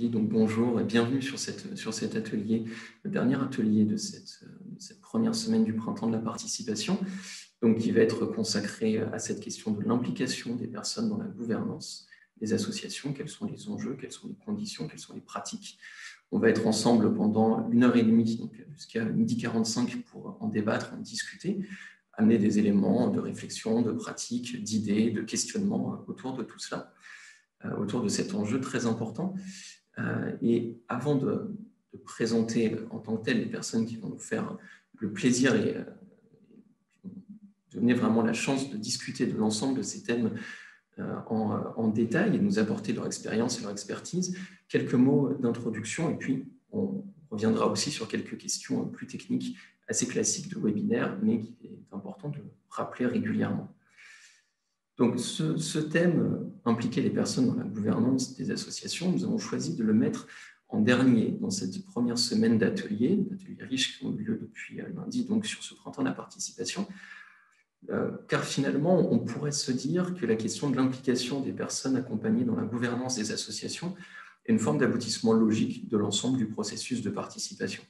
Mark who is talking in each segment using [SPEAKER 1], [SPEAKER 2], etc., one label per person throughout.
[SPEAKER 1] Donc bonjour et bienvenue sur cet atelier, le dernier atelier de cette première semaine du printemps de la participation, donc qui va être consacré à cette question de l'implication des personnes dans la gouvernance des associations, quels sont les enjeux, quelles sont les conditions, quelles sont les pratiques. On va être ensemble pendant 1h30, donc jusqu'à 12h45 pour en débattre, en discuter, amener des éléments de réflexion, de pratique, d'idées, de questionnement autour de tout cela, autour de cet enjeu très important. Et avant de présenter en tant que tel les personnes qui vont nous faire le plaisir et donner vraiment la chance de discuter de l'ensemble de ces thèmes en détail et nous apporter leur expérience et leur expertise, quelques mots d'introduction et puis on reviendra aussi sur quelques questions plus techniques, assez classiques de webinaire, mais qu'il est important de rappeler régulièrement. Donc, ce thème, impliquer les personnes dans la gouvernance des associations, nous avons choisi de le mettre en dernier dans cette première semaine d'ateliers riches qui ont eu lieu depuis lundi, donc sur ce printemps de la participation, car finalement, on pourrait se dire que la question de l'implication des personnes accompagnées dans la gouvernance des associations est une forme d'aboutissement logique de l'ensemble du processus de participation.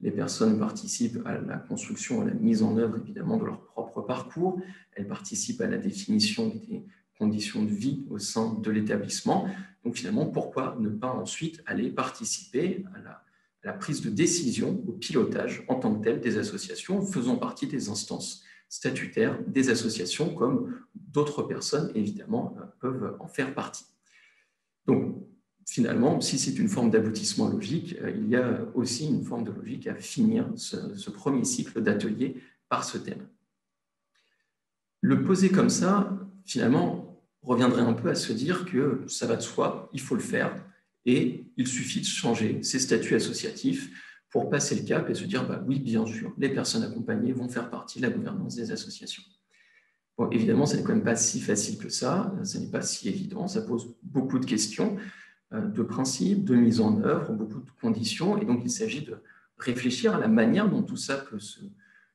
[SPEAKER 1] Les personnes participent à la construction, à la mise en œuvre, évidemment, de leur propre parcours. Elles participent à la définition des conditions de vie au sein de l'établissement. Donc, finalement, pourquoi ne pas ensuite aller participer à la prise de décision, au pilotage en tant que tel des associations, faisant partie des instances statutaires des associations, comme d'autres personnes, évidemment, peuvent en faire partie. Donc, finalement, si c'est une forme d'aboutissement logique, il y a aussi une forme de logique à finir ce premier cycle d'ateliers par ce thème. Le poser comme ça, finalement, reviendrait un peu à se dire que ça va de soi, il faut le faire, et il suffit de changer ses statuts associatifs pour passer le cap et se dire, bah oui, bien sûr, les personnes accompagnées vont faire partie de la gouvernance des associations. Bon, évidemment, ce n'est quand même pas si facile que ça n'est pas si évident, ça pose beaucoup de questions, de principes, de mise en œuvre, beaucoup de conditions, et donc il s'agit de réfléchir à la manière dont tout ça peut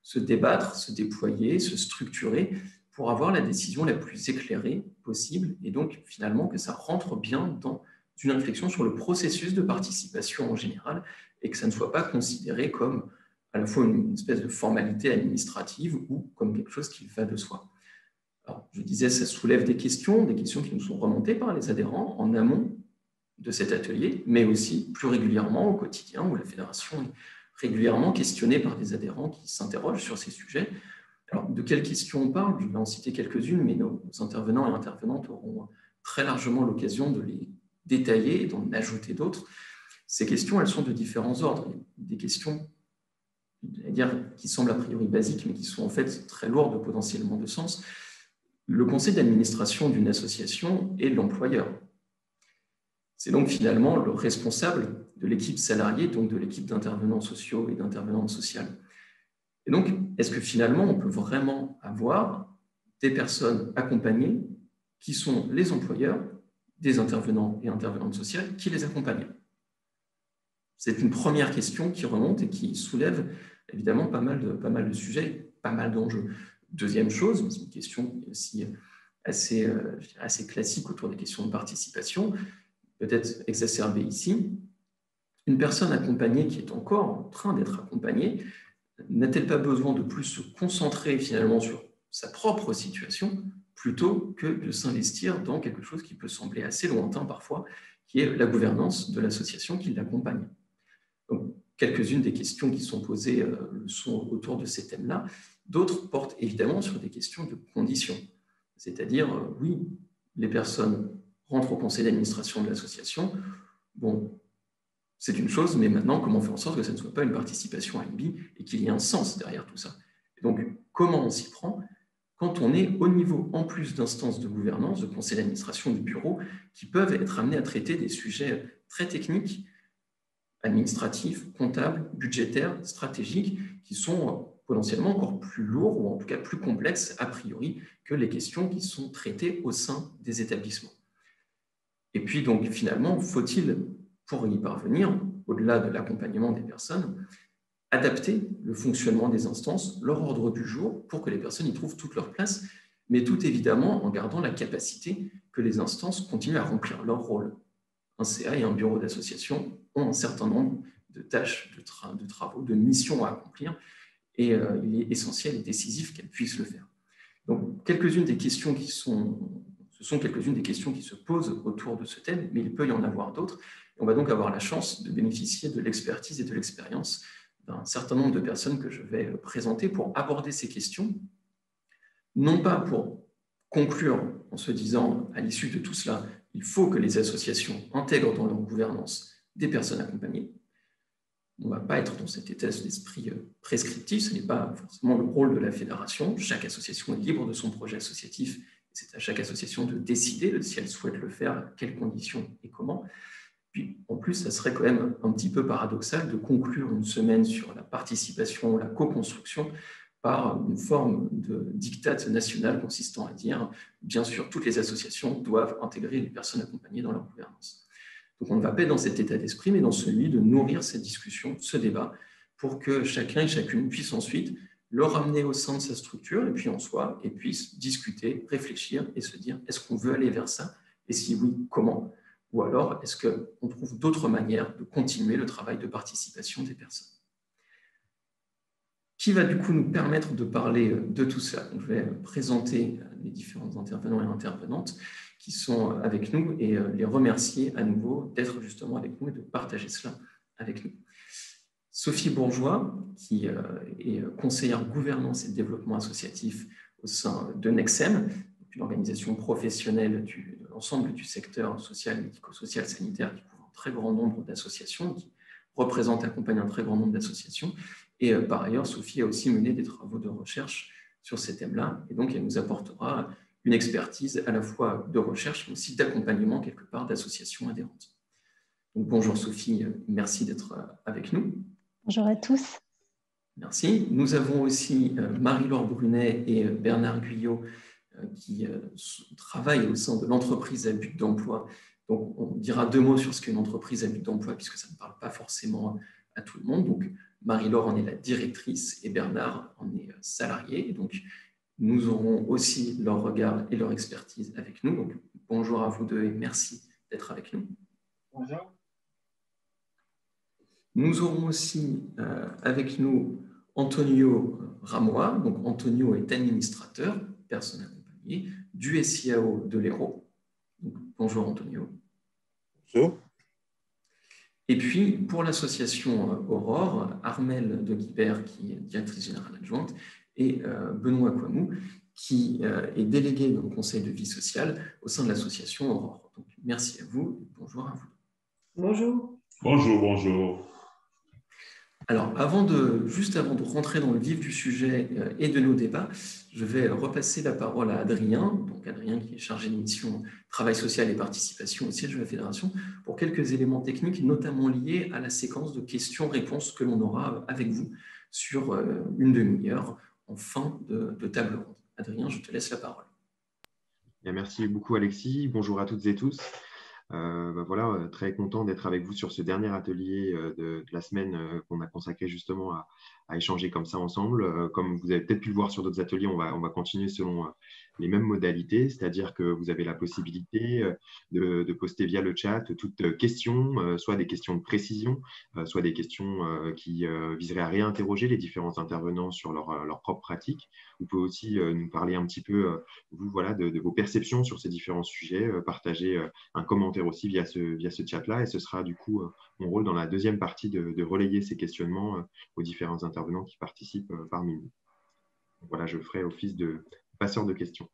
[SPEAKER 1] se débattre, se déployer, se structurer pour avoir la décision la plus éclairée possible, et donc finalement que ça rentre bien dans une réflexion sur le processus de participation en général, et que ça ne soit pas considéré comme à la fois une espèce de formalité administrative ou comme quelque chose qui va de soi. Alors, je disais, ça soulève des questions qui nous sont remontées par les adhérents en amont de cet atelier, mais aussi plus régulièrement au quotidien, où la fédération est régulièrement questionnée par des adhérents qui s'interrogent sur ces sujets. Alors, de quelles questions on parle? Je vais en citer quelques-unes, mais nos intervenants et intervenantes auront très largement l'occasion de les détailler et d'en ajouter d'autres. Ces questions, elles sont de différents ordres. Des questions, qui semblent a priori basiques, mais qui sont en fait très lourdes potentiellement de sens. Le conseil d'administration d'une association est l'employeur. C'est donc finalement le responsable de l'équipe salariée, donc de l'équipe d'intervenants sociaux et d'intervenantes sociales. Et donc, est-ce que finalement, on peut vraiment avoir des personnes accompagnées qui sont les employeurs des intervenants et intervenantes sociales qui les accompagnent? C'est une première question qui remonte et qui soulève évidemment pas mal de sujets, pas mal d'enjeux. Deuxième chose, c'est une question aussi assez classique autour des questions de participation, peut-être exacerbée ici. Une personne accompagnée qui est encore en train d'être accompagnée, n'a-t-elle pas besoin de plus se concentrer finalement sur sa propre situation plutôt que de s'investir dans quelque chose qui peut sembler assez lointain parfois, qui est la gouvernance de l'association qui l'accompagne? Donc, quelques-unes des questions qui sont posées sont autour de ces thèmes-là. D'autres portent évidemment sur des questions de conditions. C'est-à-dire, oui, les personnes rentrent au conseil d'administration de l'association. Bon, c'est une chose, mais maintenant, comment faire en sorte que ça ne soit pas une participation alibi et qu'il y ait un sens derrière tout ça? Et donc, comment on s'y prend quand on est au niveau, en plus d'instances de gouvernance, de conseil d'administration, de bureau, qui peuvent être amenés à traiter des sujets très techniques, administratifs, comptables, budgétaires, stratégiques, qui sont potentiellement encore plus lourds ou en tout cas plus complexes a priori que les questions qui sont traitées au sein des établissements. Et puis donc finalement, faut-il, pour y parvenir, au-delà de l'accompagnement des personnes, adapter le fonctionnement des instances, leur ordre du jour, pour que les personnes y trouvent toute leur place, mais tout évidemment en gardant la capacité que les instances continuent à remplir leur rôle. un CA et un bureau d'association ont un certain nombre de tâches, de travaux, de missions à accomplir, et il est essentiel et décisif qu'elles puissent le faire. Donc, ce sont quelques-unes des questions qui se posent autour de ce thème, mais il peut y en avoir d'autres. On va donc avoir la chance de bénéficier de l'expertise et de l'expérience d'un certain nombre de personnes que je vais présenter pour aborder ces questions, non pas pour conclure en se disant, à l'issue de tout cela, il faut que les associations intègrent dans leur gouvernance des personnes accompagnées. On ne va pas être dans cet état d'esprit prescriptif, ce n'est pas forcément le rôle de la fédération. Chaque association est libre de son projet associatif. C'est à chaque association de décider de si elle souhaite le faire, à quelles conditions et comment. Puis, en plus, ça serait quand même un petit peu paradoxal de conclure une semaine sur la participation, la co-construction, par une forme de diktat national consistant à dire, bien sûr, toutes les associations doivent intégrer les personnes accompagnées dans leur gouvernance. Donc, on ne va pas être dans cet état d'esprit, mais dans celui de nourrir cette discussion, ce débat, pour que chacun et chacune puisse ensuite le ramener au sein de sa structure, et puis en soi, et puisse discuter, réfléchir et se dire, est-ce qu'on veut aller vers ça? Et si oui, comment? Ou alors, est-ce qu'on trouve d'autres manières de continuer le travail de participation des personnes? Qui va du coup nous permettre de parler de tout cela? Donc, je vais présenter les différents intervenants et intervenantes qui sont avec nous et les remercier à nouveau d'être justement avec nous et de partager cela avec nous. Sophie Bourgeois, qui est conseillère gouvernance et développement associatif au sein de Nexem, une organisation professionnelle de l'ensemble du secteur social, médico-social, sanitaire, qui couvre un très grand nombre d'associations, qui représente et accompagne un très grand nombre d'associations. Et par ailleurs, Sophie a aussi mené des travaux de recherche sur ces thèmes-là, et donc elle nous apportera une expertise à la fois de recherche, mais aussi d'accompagnement quelque part d'associations adhérentes. Donc, bonjour Sophie, merci d'être avec nous.
[SPEAKER 2] Bonjour à tous.
[SPEAKER 1] Merci. Nous avons aussi Marie-Laure Brunet et Bernard Guyot qui travaillent au sein de l'entreprise à but d'emploi. Donc, on dira deux mots sur ce qu'est une entreprise à but d'emploi, puisque ça ne parle pas forcément à tout le monde. Donc, Marie-Laure en est la directrice et Bernard en est salarié. Donc, nous aurons aussi leur regard et leur expertise avec nous. Donc, bonjour à vous deux et merci d'être avec nous.
[SPEAKER 3] Bonjour.
[SPEAKER 1] Nous aurons aussi avec nous Antonio Ramoa. Donc, Antonio est administrateur, personne accompagnée, du SIAO de l'Hérault. Bonjour Antonio.
[SPEAKER 3] Bonjour.
[SPEAKER 1] Et puis, pour l'association Aurore, Armelle de Guibert, qui est directrice générale adjointe, et Benoît Coimou, qui est délégué au Conseil de vie sociale au sein de l'association Aurore. Donc, merci à vous et bonjour à vous.
[SPEAKER 4] Bonjour.
[SPEAKER 3] Bonjour, bonjour.
[SPEAKER 1] Alors, juste avant de rentrer dans le vif du sujet et de nos débats, je vais repasser la parole à Adrien, donc Adrien qui est chargé de mission travail social et participation au siège de la Fédération, pour quelques éléments techniques, notamment liés à la séquence de questions-réponses que l'on aura avec vous sur une demi-heure en fin de table ronde. Adrien, je te laisse la parole.
[SPEAKER 5] Bien, merci beaucoup Alexis, bonjour à toutes et tous. Voilà, très content d'être avec vous sur ce dernier atelier de la semaine qu'on a consacré justement à échanger comme ça ensemble. Comme vous avez peut-être pu le voir sur d'autres ateliers, on va continuer selon les mêmes modalités, c'est-à-dire que vous avez la possibilité de poster via le chat toutes questions, soit des questions de précision, soit des questions qui viseraient à réinterroger les différents intervenants sur leur propre pratique. Vous pouvez aussi nous parler un petit peu, vous, voilà, de vos perceptions sur ces différents sujets, partager un commentaire aussi via ce chat-là, et ce sera du coup mon rôle dans la deuxième partie de relayer ces questionnements aux différents intervenants qui participent parmi nous. Voilà, je ferai office de passeur de questions.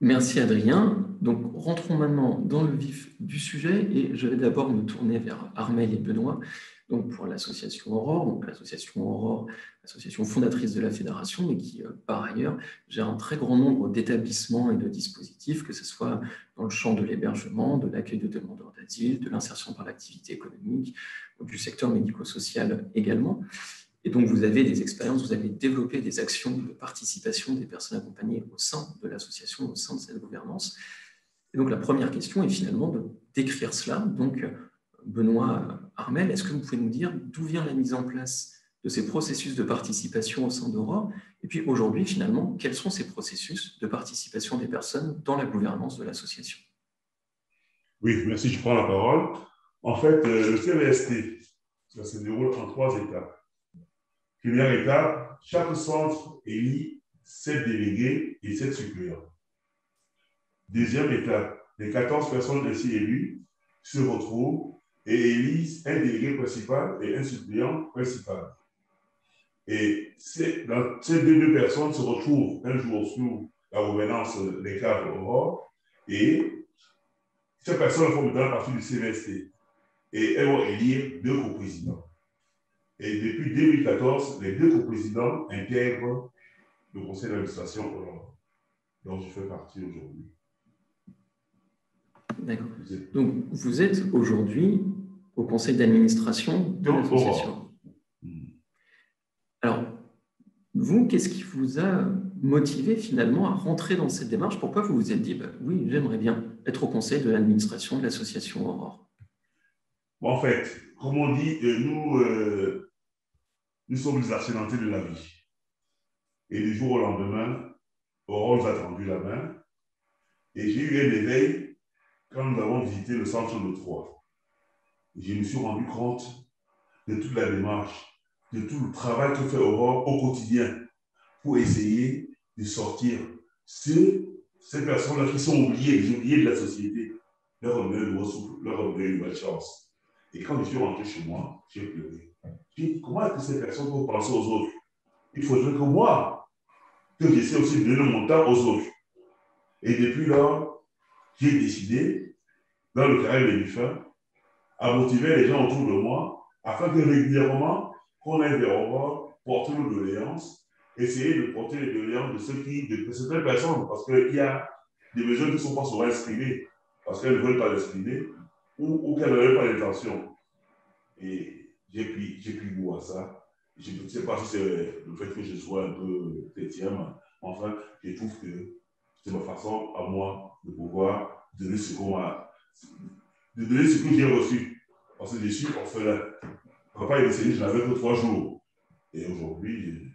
[SPEAKER 1] Merci Adrien. Donc, rentrons maintenant dans le vif du sujet et je vais d'abord me tourner vers Armelle et Benoît. Donc, pour l'association Aurore, donc l'association Aurore, l'association fondatrice de la Fédération, mais qui, par ailleurs, gère un très grand nombre d'établissements et de dispositifs, que ce soit dans le champ de l'hébergement, de l'accueil de demandeurs d'asile, de l'insertion par l'activité économique, ou du secteur médico-social également. Et donc, vous avez des expériences, vous avez développé des actions de participation des personnes accompagnées au sein de l'association, au sein de cette gouvernance. Et donc, la première question est finalement de décrire cela. Donc, Benoît, Armelle, est-ce que vous pouvez nous dire d'où vient la mise en place de ces processus de participation au sein d'Aurore? Et puis, aujourd'hui, finalement, quels sont ces processus de participation des personnes dans la gouvernance de l'association?
[SPEAKER 3] Oui, merci, je prends la parole. En fait, le CVST, ça se déroule en 3 étapes. Première étape, chaque centre élit 7 délégués et 7 suppléants. Deuxième étape, les 14 personnes ainsi élues se retrouvent et élisent un délégué principal et un suppléant principal. Et ces deux personnes se retrouvent un jour sous la gouvernance des cadres Aurore et ces personnes font maintenant partie du CVST et elles vont élire 2 coprésidents. Et depuis 2014, les 2 coprésidents intègrent le conseil d'administration Aurore, dont je fais partie aujourd'hui.
[SPEAKER 1] D'accord. Donc, vous êtes aujourd'hui au conseil d'administration de l'association. Alors, vous, qu'est-ce qui vous a motivé finalement à rentrer dans cette démarche? Pourquoi vous vous êtes dit, oui, j'aimerais bien être au conseil de l'administration de l'association Aurore?
[SPEAKER 3] Bon, en fait, comme on dit, nous sommes les accidentés de la vie. Et du jour au lendemain, Aurore nous a tendu la main. Et j'ai eu un éveil quand nous avons visité le centre de Troyes. Je me suis rendu compte de toute la démarche, de tout le travail que fait Aurore au quotidien pour essayer de sortir ces personnes-là qui sont oubliées, les oubliées de la société, leur donner un nouveau souffle, leur donner une nouvelle chance. Et quand je suis rentré chez moi, j'ai pleuré. J'ai dit, comment est-ce que ces personnes peuvent penser aux autres? Il faudrait que moi, que j'essaie aussi de donner mon temps aux autres. Et depuis lors, j'ai décidé, dans le carré des défunts, à motiver les gens autour de moi afin que régulièrement, qu'on aille vers Aurore, porter nos doléances, essayer de porter les doléances de certaines personnes, parce qu'il y a des besoins qui ne sont pas souvent exprimés, parce qu'elles ne veulent pas l'exprimer ou qu'elles n'avaient pas l'intention. Et j'ai pris goût à ça. Je ne sais pas si c'est le fait que je sois un peu chrétien, mais enfin, je trouve que c'est ma façon à moi de pouvoir donner ce de donner ce que j'ai reçu. Parce que je suis orphelin. Papa est décédé, je n'avais que 3 jours. Et aujourd'hui,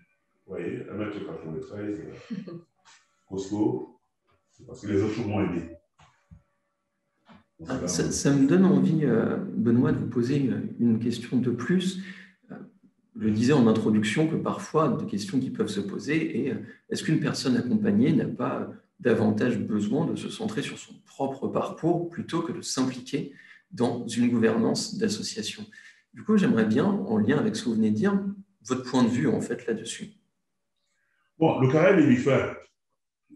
[SPEAKER 3] vous voyez, 1m93, costaud, c'est parce que les autres m'ont aidé.
[SPEAKER 1] Ça me donne envie, Benoît, de vous poser une question de plus. Je disais en introduction que parfois, des questions qui peuvent se poser est est-ce qu'une personne accompagnée n'a pas davantage besoin de se centrer sur son propre parcours plutôt que de s'impliquer dans une gouvernance d'association? Du coup, j'aimerais bien, en lien avec ce que vous venez de dire, votre point de vue en fait là-dessus.
[SPEAKER 3] Bon, le carré des défunts,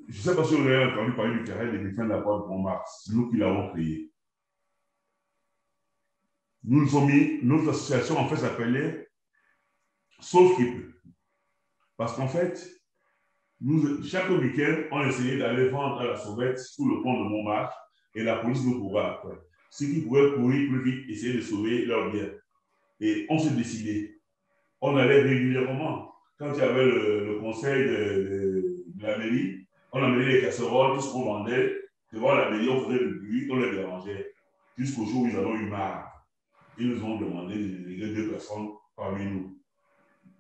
[SPEAKER 3] je ne sais pas si vous avez entendu parler du carré des défunts de la Porte Montmartre, c'est nous qui l'avons créé. Nous avons mis, notre association en fait s'appelait Sauf qui peut. Parce qu'en fait, chaque week-end, on essayait d'aller vendre à la sauvette sous le pont de Montmartre et la police nous courait après. Ceux qui pouvaient courir plus vite, essayer de sauver leurs biens. Et on se décidait. On allait régulièrement. Quand il y avait le conseil de la mairie, on amenait les casseroles, tout ce qu'on vendait. Devant la mairie, on faisait le bruit, on les dérangeait. Jusqu'au jour où ils en ont eu marre. Ils nous ont demandé de déléguer 2 personnes parmi nous.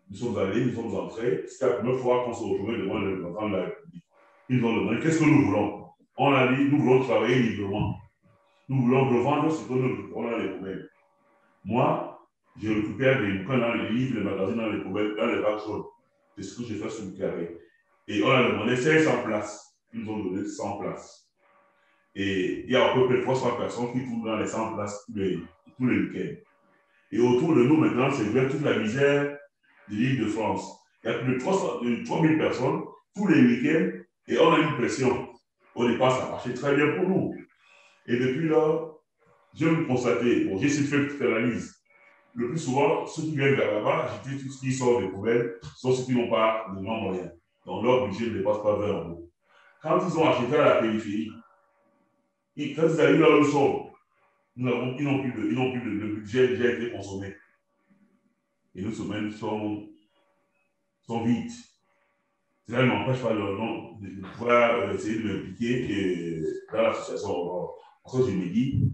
[SPEAKER 3] Nous sommes allés, nous sommes entrés. C'était la première fois qu'on se retrouvait devant le président de la République. Ils nous ont demandé qu'est-ce que nous voulons. On a dit nous voulons travailler librement. Nous voulons revendre ce que nous récupérons dans les poubelles. Moi, je récupère des bouquins dans les livres, les magazines dans les poubelles, dans les bacs jaunes. C'est ce que j'ai fait sous le carré. Et on a demandé 500 places. Ils nous ont donné 100 places. Et il y a à peu près 300 personnes qui tournent dans les 100 places tous les week-ends. Et autour de nous, maintenant, c'est vrai toute la misère de l'île de France. Il y a plus de 3000 personnes tous les week-ends et on a une pression. Au départ, ça marchait très bien pour nous. Et depuis là, j'ai constaté, bon, j'ai essayé de faire une petite analyse. Le plus souvent, ceux qui viennent vers là-bas, acheter tout ce qui sort des poubelles, sont ceux qui n'ont pas de grands moyens. Donc leur budget ne dépasse pas 20 euros. Quand ils ont acheté à la périphérie, quand ils arrivent là où ils sont, ils n'ont plus le budget déjà été consommé. Et nos semaines sont vides. Cela ne m'empêche pas de pouvoir essayer de m'impliquer dans l'association Aurore. Parce que je me dis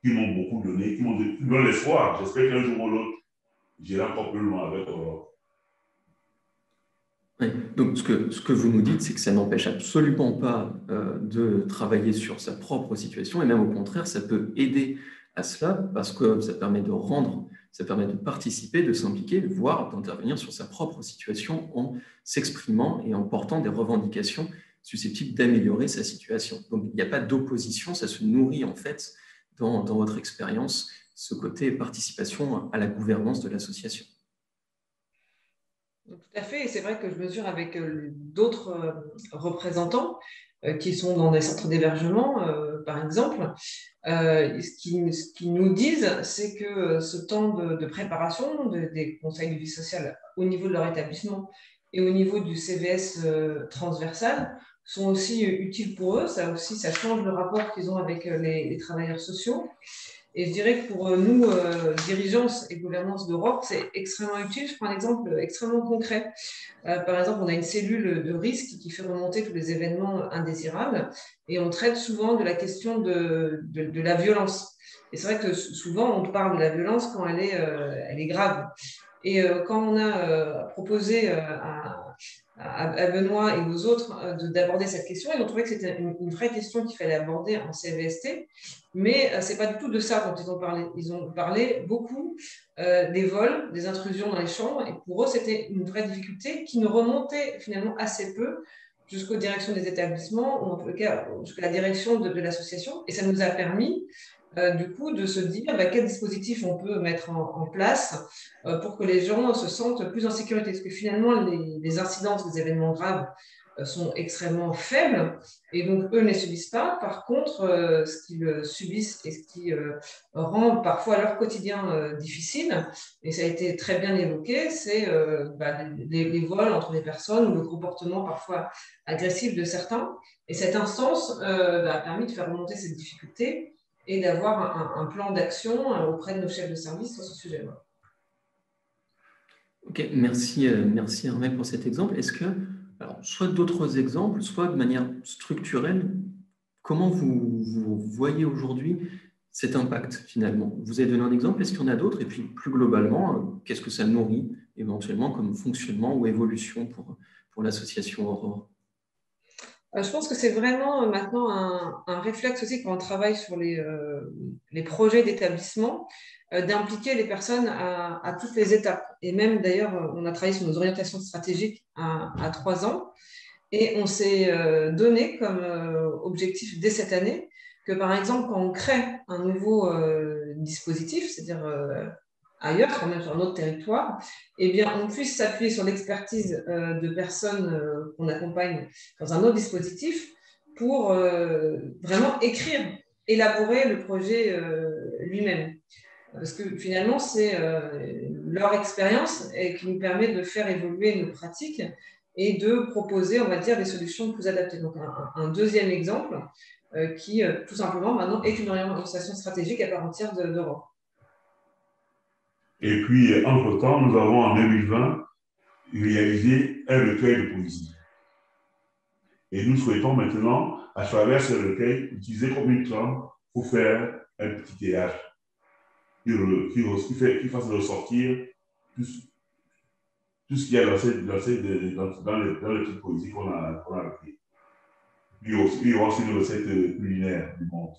[SPEAKER 3] qu'ils m'ont beaucoup donné, qu'ils m'ont donné l'espoir. J'espère qu'un jour ou l'autre, j'irai encore plus loin avec Aurore.
[SPEAKER 1] Oui. Donc, ce que vous nous dites, c'est que ça n'empêche absolument pas de travailler sur sa propre situation, et même au contraire, ça peut aider à cela parce que ça permet de rendre, ça permet de participer, de s'impliquer, voire d'intervenir sur sa propre situation en s'exprimant et en portant des revendications susceptibles d'améliorer sa situation. Donc, il n'y a pas d'opposition, ça se nourrit en fait dans votre expérience, ce côté participation à la gouvernance de l'association.
[SPEAKER 2] Tout à fait, et c'est vrai que je mesure avec d'autres représentants qui sont dans des centres d'hébergement, par exemple. Ce qu'ils nous disent, c'est que ce temps de préparation des conseils de vie sociale au niveau de leur établissement et au niveau du CVS transversal sont aussi utiles pour eux. Ça aussi, ça change le rapport qu'ils ont avec les travailleurs sociaux. Et je dirais que pour nous, dirigeants et gouvernance d'Europe, c'est extrêmement utile. Je prends un exemple extrêmement concret. Par exemple, on a une cellule de risque qui fait remonter tous les événements indésirables et on traite souvent de la question de la violence. Et c'est vrai que souvent, on parle de la violence quand elle est grave. Et quand on a proposé à Benoît et aux autres d'aborder cette question, ils ont trouvé que c'était une vraie question qu'il fallait aborder en CVST, mais ce n'est pas du tout de ça dont ils ont parlé. Ils ont parlé beaucoup des vols, des intrusions dans les chambres, et pour eux, c'était une vraie difficulté qui ne remontait finalement assez peu jusqu'aux directions des établissements, ou en tout cas jusqu'à la direction de l'association, et ça nous a permis du coup, de se dire quel dispositif on peut mettre en place pour que les gens se sentent plus en sécurité. Parce que finalement, les incidences des événements graves sont extrêmement faibles et donc eux ne les subissent pas. Par contre, ce qu'ils subissent et ce qui rend parfois leur quotidien difficile, et ça a été très bien évoqué, c'est les vols entre les personnes ou le comportement parfois agressif de certains. Et cette instance a permis de faire remonter cette difficulté et d'avoir un plan d'action auprès de nos chefs de service sur ce sujet-là.
[SPEAKER 1] Ok, merci Hermé pour cet exemple. Est-ce que, alors, soit d'autres exemples, soit de manière structurelle, comment vous voyez aujourd'hui cet impact finalement? Vous avez donné un exemple, est-ce qu'il y en a d'autres? Et puis plus globalement, qu'est-ce que ça nourrit éventuellement comme fonctionnement ou évolution pour l'association Aurore?
[SPEAKER 2] Je pense que c'est vraiment maintenant un réflexe aussi quand on travaille sur les projets d'établissement, d'impliquer les personnes à toutes les étapes. Et même d'ailleurs, on a travaillé sur nos orientations stratégiques à 3 ans et on s'est donné comme objectif dès cette année que par exemple, quand on crée un nouveau dispositif, c'est-à-dire ailleurs, quand même sur un autre territoire, eh bien, on puisse s'appuyer sur l'expertise de personnes qu'on accompagne dans un autre dispositif pour vraiment élaborer le projet lui-même. Parce que finalement, c'est leur expérience qui nous permet de faire évoluer nos pratiques et de proposer, on va dire, des solutions plus adaptées. Donc, un deuxième exemple qui, tout simplement, maintenant, est une orientation stratégique à part entière d'Europe.
[SPEAKER 3] Et puis, entre-temps, nous avons en 2020 réalisé un recueil de poésie. Et nous souhaitons maintenant, à travers ce recueil, utiliser comme une trame pour faire un petit théâtre qui fasse ressortir tout ce qu'il y a dans le petit poésie qu'on a écrit. Puis il y aura aussi une recette culinaire du monde.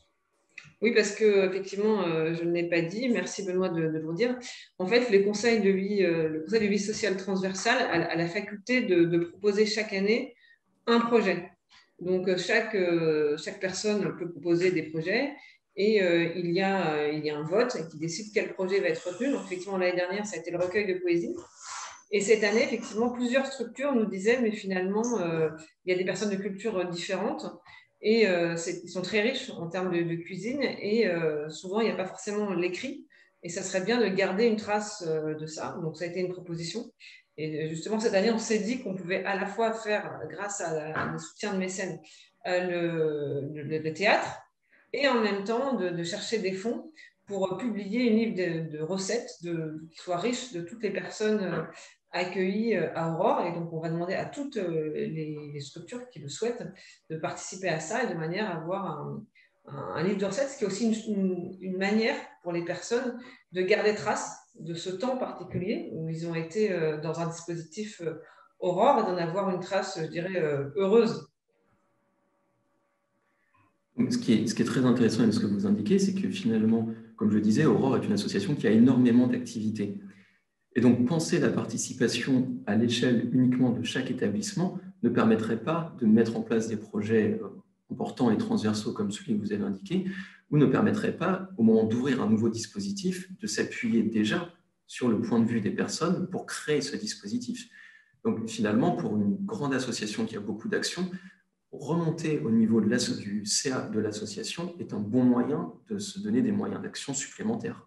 [SPEAKER 2] Oui, parce que effectivement, je ne l'ai pas dit. Merci Benoît de le dire. En fait, le conseil de vie sociale transversale a la faculté de proposer chaque année un projet. Donc chaque personne peut proposer des projets et il y a un vote qui décide quel projet va être retenu. Donc effectivement, l'année dernière, ça a été le recueil de poésie. Et cette année, effectivement, plusieurs structures nous disaient, mais finalement, il y a des personnes de cultures différentes et ils sont très riches en termes de cuisine et souvent, il n'y a pas forcément l'écrit. Et ça serait bien de garder une trace de ça. Donc, ça a été une proposition. Et justement, cette année, on s'est dit qu'on pouvait à la fois faire, grâce à le soutien de mécènes, le théâtre et en même temps de chercher des fonds pour publier une livre de recettes qui soit riche de toutes les personnes accueillis à Aurore. Et donc, on va demander à toutes les structures qui le souhaitent de participer à ça et de manière à avoir un livre de recettes, ce qui est aussi une manière pour les personnes de garder trace de ce temps particulier où ils ont été dans un dispositif Aurore et d'en avoir une trace, je dirais, heureuse.
[SPEAKER 1] Ce qui est très intéressant dans ce que vous indiquez, c'est que finalement, comme je disais, Aurore est une association qui a énormément d'activités. Et donc, penser la participation à l'échelle uniquement de chaque établissement ne permettrait pas de mettre en place des projets importants et transversaux comme celui que vous avez indiqué, ou ne permettrait pas, au moment d'ouvrir un nouveau dispositif, de s'appuyer déjà sur le point de vue des personnes pour créer ce dispositif. Donc, finalement, pour une grande association qui a beaucoup d'actions, remonter au niveau du CA de l'association est un bon moyen de se donner des moyens d'action supplémentaires.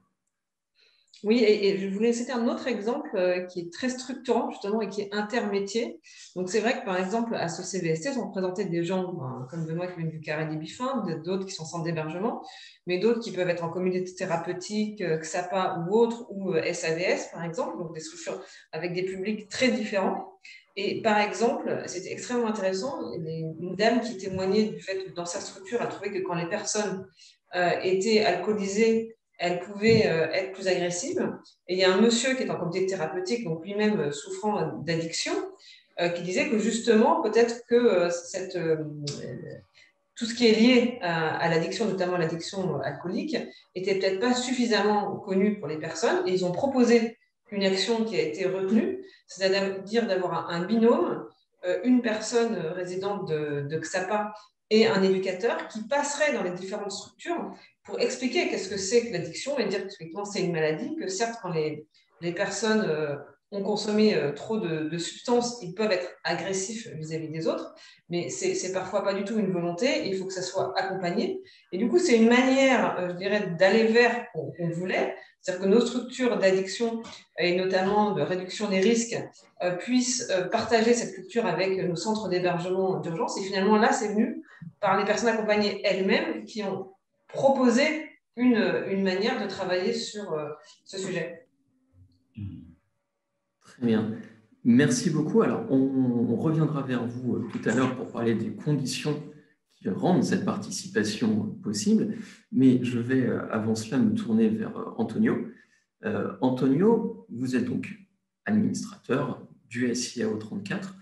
[SPEAKER 2] Oui, et je voulais citer un autre exemple qui est très structurant justement et qui est intermétier. Donc c'est vrai que par exemple à ce CVST sont représentés des gens comme Benoît qui vient du Carré des Biffins, d'autres qui sont en centre d'hébergement, mais d'autres qui peuvent être en communauté thérapeutique, XAPA ou autre, ou SAVS par exemple, donc des structures avec des publics très différents. Et par exemple, c'était extrêmement intéressant, une dame qui témoignait du fait que dans sa structure, elle trouvait que quand les personnes étaient alcoolisées, elle pouvait être plus agressive. Et il y a un monsieur qui est en comité thérapeutique, donc lui-même souffrant d'addiction, qui disait que justement, peut-être que tout ce qui est lié à l'addiction, notamment l'addiction alcoolique, était peut-être pas suffisamment connu pour les personnes. Et ils ont proposé une action qui a été retenue, c'est-à-dire d'avoir un binôme, une personne résidente de XAPA et un éducateur qui passerait dans les différentes structures pour expliquer qu'est-ce que c'est que l'addiction et dire qu'effectivement c'est une maladie, que certes quand les personnes ont consommé trop de substances, ils peuvent être agressifs vis-à-vis des autres, mais c'est parfois pas du tout une volonté, il faut que ça soit accompagné. Et du coup, c'est une manière, je dirais, d'aller vers qu'on voulait, c'est-à-dire que nos structures d'addiction et notamment de réduction des risques puissent partager cette culture avec nos centres d'hébergement d'urgence. Et finalement, là, c'est venu par les personnes accompagnées elles-mêmes qui ont proposé une manière de travailler sur ce sujet.
[SPEAKER 1] Très bien. Merci beaucoup. Alors, on reviendra vers vous tout à l'heure pour parler des conditions qui rendent cette participation possible. Mais je vais, avant cela, me tourner vers Antonio. Antonio, vous êtes donc administrateur du SIAO 34.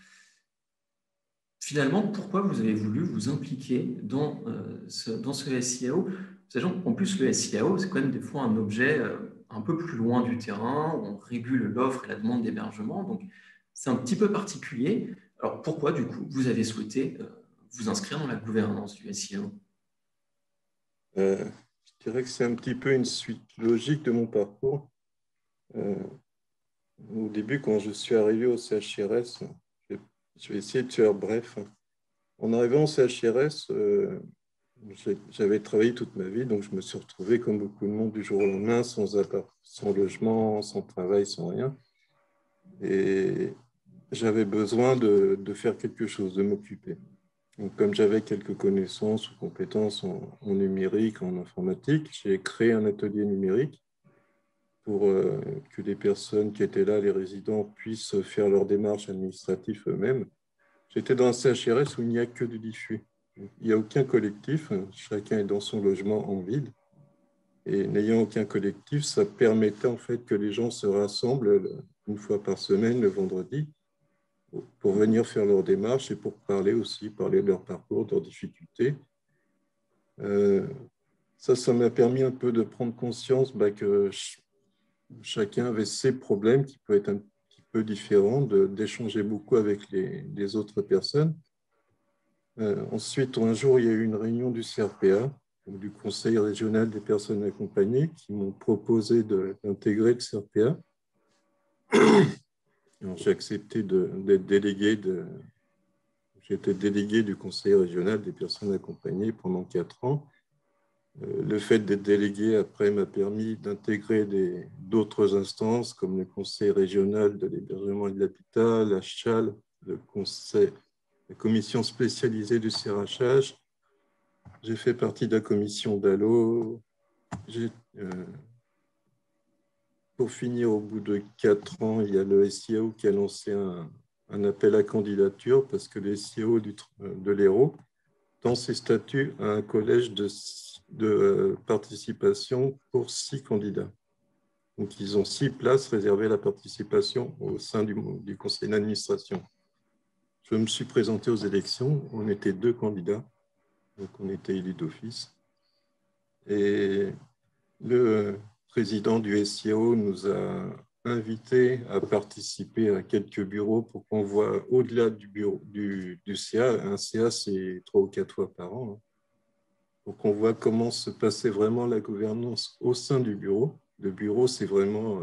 [SPEAKER 1] Finalement, pourquoi vous avez voulu vous impliquer dans ce SIAO, sachant qu'en plus, le SIAO, c'est quand même des fois un objet un peu plus loin du terrain, où on régule l'offre et la demande d'hébergement, donc c'est un petit peu particulier. Alors, pourquoi, du coup, vous avez souhaité vous inscrire dans la gouvernance du SIAO?
[SPEAKER 4] Je dirais que c'est un petit peu une suite logique de mon parcours. Au début, quand je suis arrivé au CHRS, je vais essayer de faire bref. En arrivant au CHRS, j'avais travaillé toute ma vie, donc je me suis retrouvé comme beaucoup de monde du jour au lendemain, sans logement, sans travail, sans rien. Et j'avais besoin de faire quelque chose, de m'occuper. Donc, comme j'avais quelques connaissances ou compétences en numérique, en informatique, j'ai créé un atelier numérique pour que les personnes qui étaient là, les résidents, puissent faire leurs démarches administratives eux-mêmes. J'étais dans un CHRS où il n'y a que du diffus. Il n'y a aucun collectif, chacun est dans son logement en vide. Et n'ayant aucun collectif, ça permettait en fait que les gens se rassemblent une fois par semaine, le vendredi, pour venir faire leurs démarches et pour parler de leur parcours, de leurs difficultés. Ça m'a permis un peu de prendre conscience que chacun avait ses problèmes qui peuvent être un petit peu différents, d'échanger beaucoup avec les autres personnes. Ensuite, un jour, il y a eu une réunion du CRPA, du Conseil régional des personnes accompagnées, qui m'ont proposé d'intégrer le CRPA. J'ai accepté d'être délégué. J'étais délégué du Conseil régional des personnes accompagnées pendant 4 ans. Le fait d'être délégué après m'a permis d'intégrer d'autres instances comme le Conseil régional de l'hébergement et de l'habitat, la CHAL, la commission spécialisée du CRHH. J'ai fait partie de la commission d'ALLO. Pour finir, au bout de 4 ans, il y a le SIAO qui a lancé un appel à candidature parce que le SIAO de l'Hérault, dans ses statuts, a un collège de participation pour 6 candidats. Donc, ils ont 6 places réservées à la participation au sein du conseil d'administration. je me suis présenté aux élections. On était 2 candidats, donc on était élus d'office. Et le président du SIAO nous a invités à participer à quelques bureaux pour qu'on voit au-delà du bureau du CA. Un CA, c'est 3 ou 4 fois par an, hein, pour qu'on voit comment se passait vraiment la gouvernance au sein du bureau. Le bureau, c'est vraiment...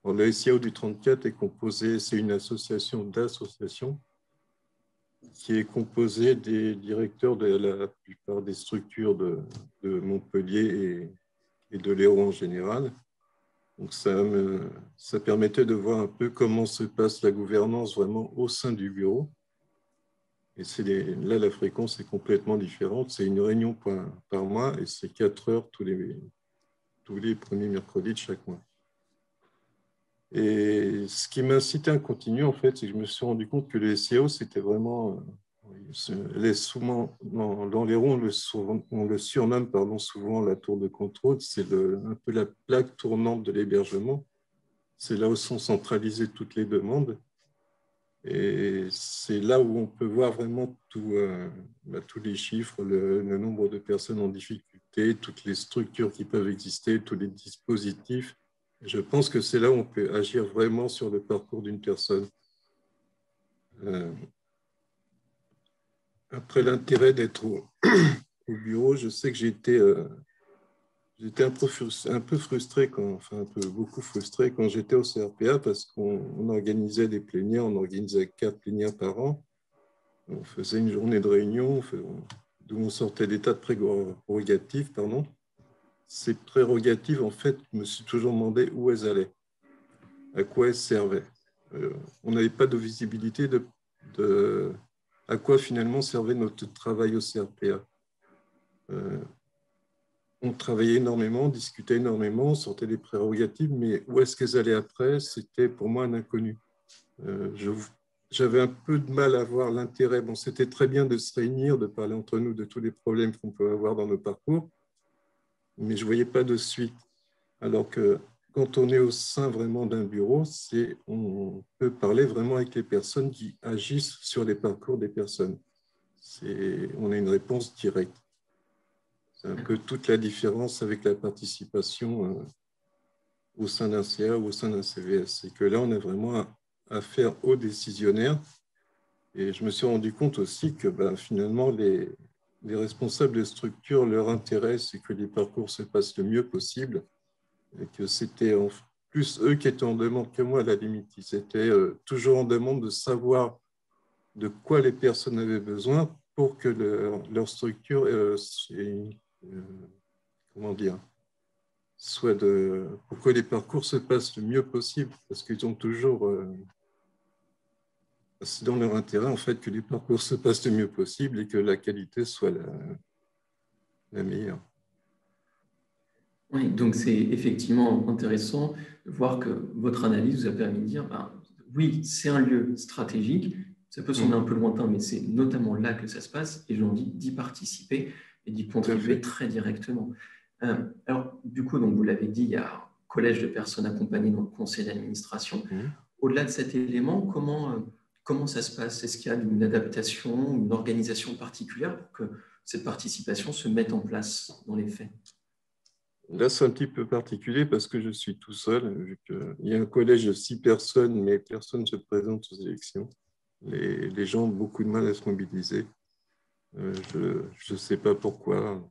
[SPEAKER 4] le SIAO du 34 est composé, c'est une association d'associations qui est composée des directeurs de la plupart des structures de Montpellier et de l'Hérault en général. Donc ça permettait de voir un peu comment se passe la gouvernance vraiment au sein du bureau. Et là, la fréquence est complètement différente. C'est une réunion par mois et c'est 4 heures tous les premiers mercredis de chaque mois. Et ce qui m'a incité à continuer, en fait, c'est que je me suis rendu compte que le SIAO, c'était vraiment... dans l'Hérault, on le surnomme souvent la tour de contrôle. C'est un peu la plaque tournante de l'hébergement. C'est là où sont centralisées toutes les demandes. Et c'est là où on peut voir vraiment tous les chiffres, le nombre de personnes en difficulté, toutes les structures qui peuvent exister, tous les dispositifs. Je pense que c'est là où on peut agir vraiment sur le parcours d'une personne. Après l'intérêt d'être au bureau, je sais que j'étais un peu frustré, beaucoup frustré quand j'étais au CRPA parce qu'on organisait des plénières, on organisait 4 plénières par an. On faisait une journée de réunion d'où on sortait des tas de prérogatives. Ces prérogatives, en fait, je me suis toujours demandé où elles allaient, à quoi elles servaient. On n'avait pas de visibilité à quoi finalement servait notre travail au CRPA. On travaillait énormément, on discutait énormément, on sortait des prérogatives, mais où est-ce qu'elles allaient après, c'était pour moi un inconnu. J'avais un peu de mal à voir l'intérêt. Bon, c'était très bien de se réunir, de parler entre nous de tous les problèmes qu'on peut avoir dans nos parcours, mais je ne voyais pas de suite. Alors que quand on est au sein vraiment d'un bureau, on peut parler vraiment avec les personnes qui agissent sur les parcours des personnes. On a une réponse directe. C'est un peu toute la différence avec la participation au sein d'un CA ou au sein d'un CVS. C'est que là, on a vraiment affaire aux décisionnaires. Et je me suis rendu compte aussi que finalement, les responsables de structure, leur intérêt, c'est que les parcours se passent le mieux possible. Et que c'était en plus eux qui étaient en demande que moi, à la limite. Ils étaient toujours en demande de savoir de quoi les personnes avaient besoin pour que leur structure pour que les parcours se passent le mieux possible, parce qu'ils ont toujours, c'est dans leur intérêt en fait que les parcours se passent le mieux possible et que la qualité soit la meilleure.
[SPEAKER 1] Oui, donc c'est effectivement intéressant de voir que votre analyse vous a permis de dire, oui, c'est un lieu stratégique, ça peut sembler un peu lointain, mais c'est notamment là que ça se passe, et j'ai envie d'y participer et d'y contribuer très directement. Alors, du coup, donc, vous l'avez dit, il y a un collège de personnes accompagnées dans le conseil d'administration. Au-delà de cet élément, comment ça se passe? Est-ce qu'il y a une adaptation, une organisation particulière pour que cette participation se mette en place dans les faits?
[SPEAKER 4] Là, c'est un petit peu particulier parce que je suis tout seul. Vu il y a un collège de 6 personnes, mais personne ne se présente aux élections. Les gens ont beaucoup de mal à se mobiliser. Je ne sais pas pourquoi.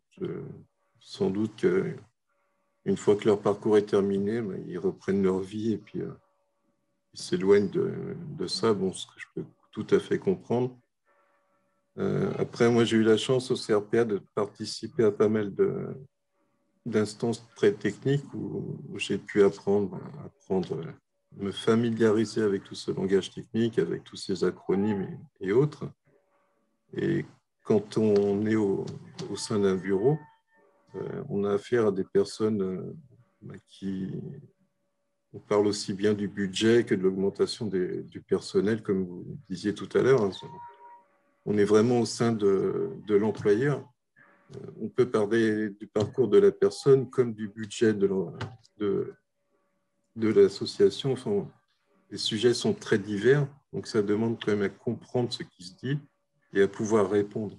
[SPEAKER 4] Sans doute qu'une fois que leur parcours est terminé, ils reprennent leur vie et puis ils s'éloignent de ça, ce que je peux tout à fait comprendre. Après, moi, j'ai eu la chance au CRPA de participer à pas mal d'instances très techniques où j'ai pu me familiariser avec tout ce langage technique, avec tous ces acronymes et autres. Et quand on est au sein d'un bureau, on a affaire à des personnes on parle aussi bien du budget que de l'augmentation du personnel, comme vous disiez tout à l'heure. On est vraiment au sein de l'employeur. On peut parler du parcours de la personne comme du budget de l'association. les sujets sont très divers, donc ça demande quand même à comprendre ce qui se dit et à pouvoir répondre.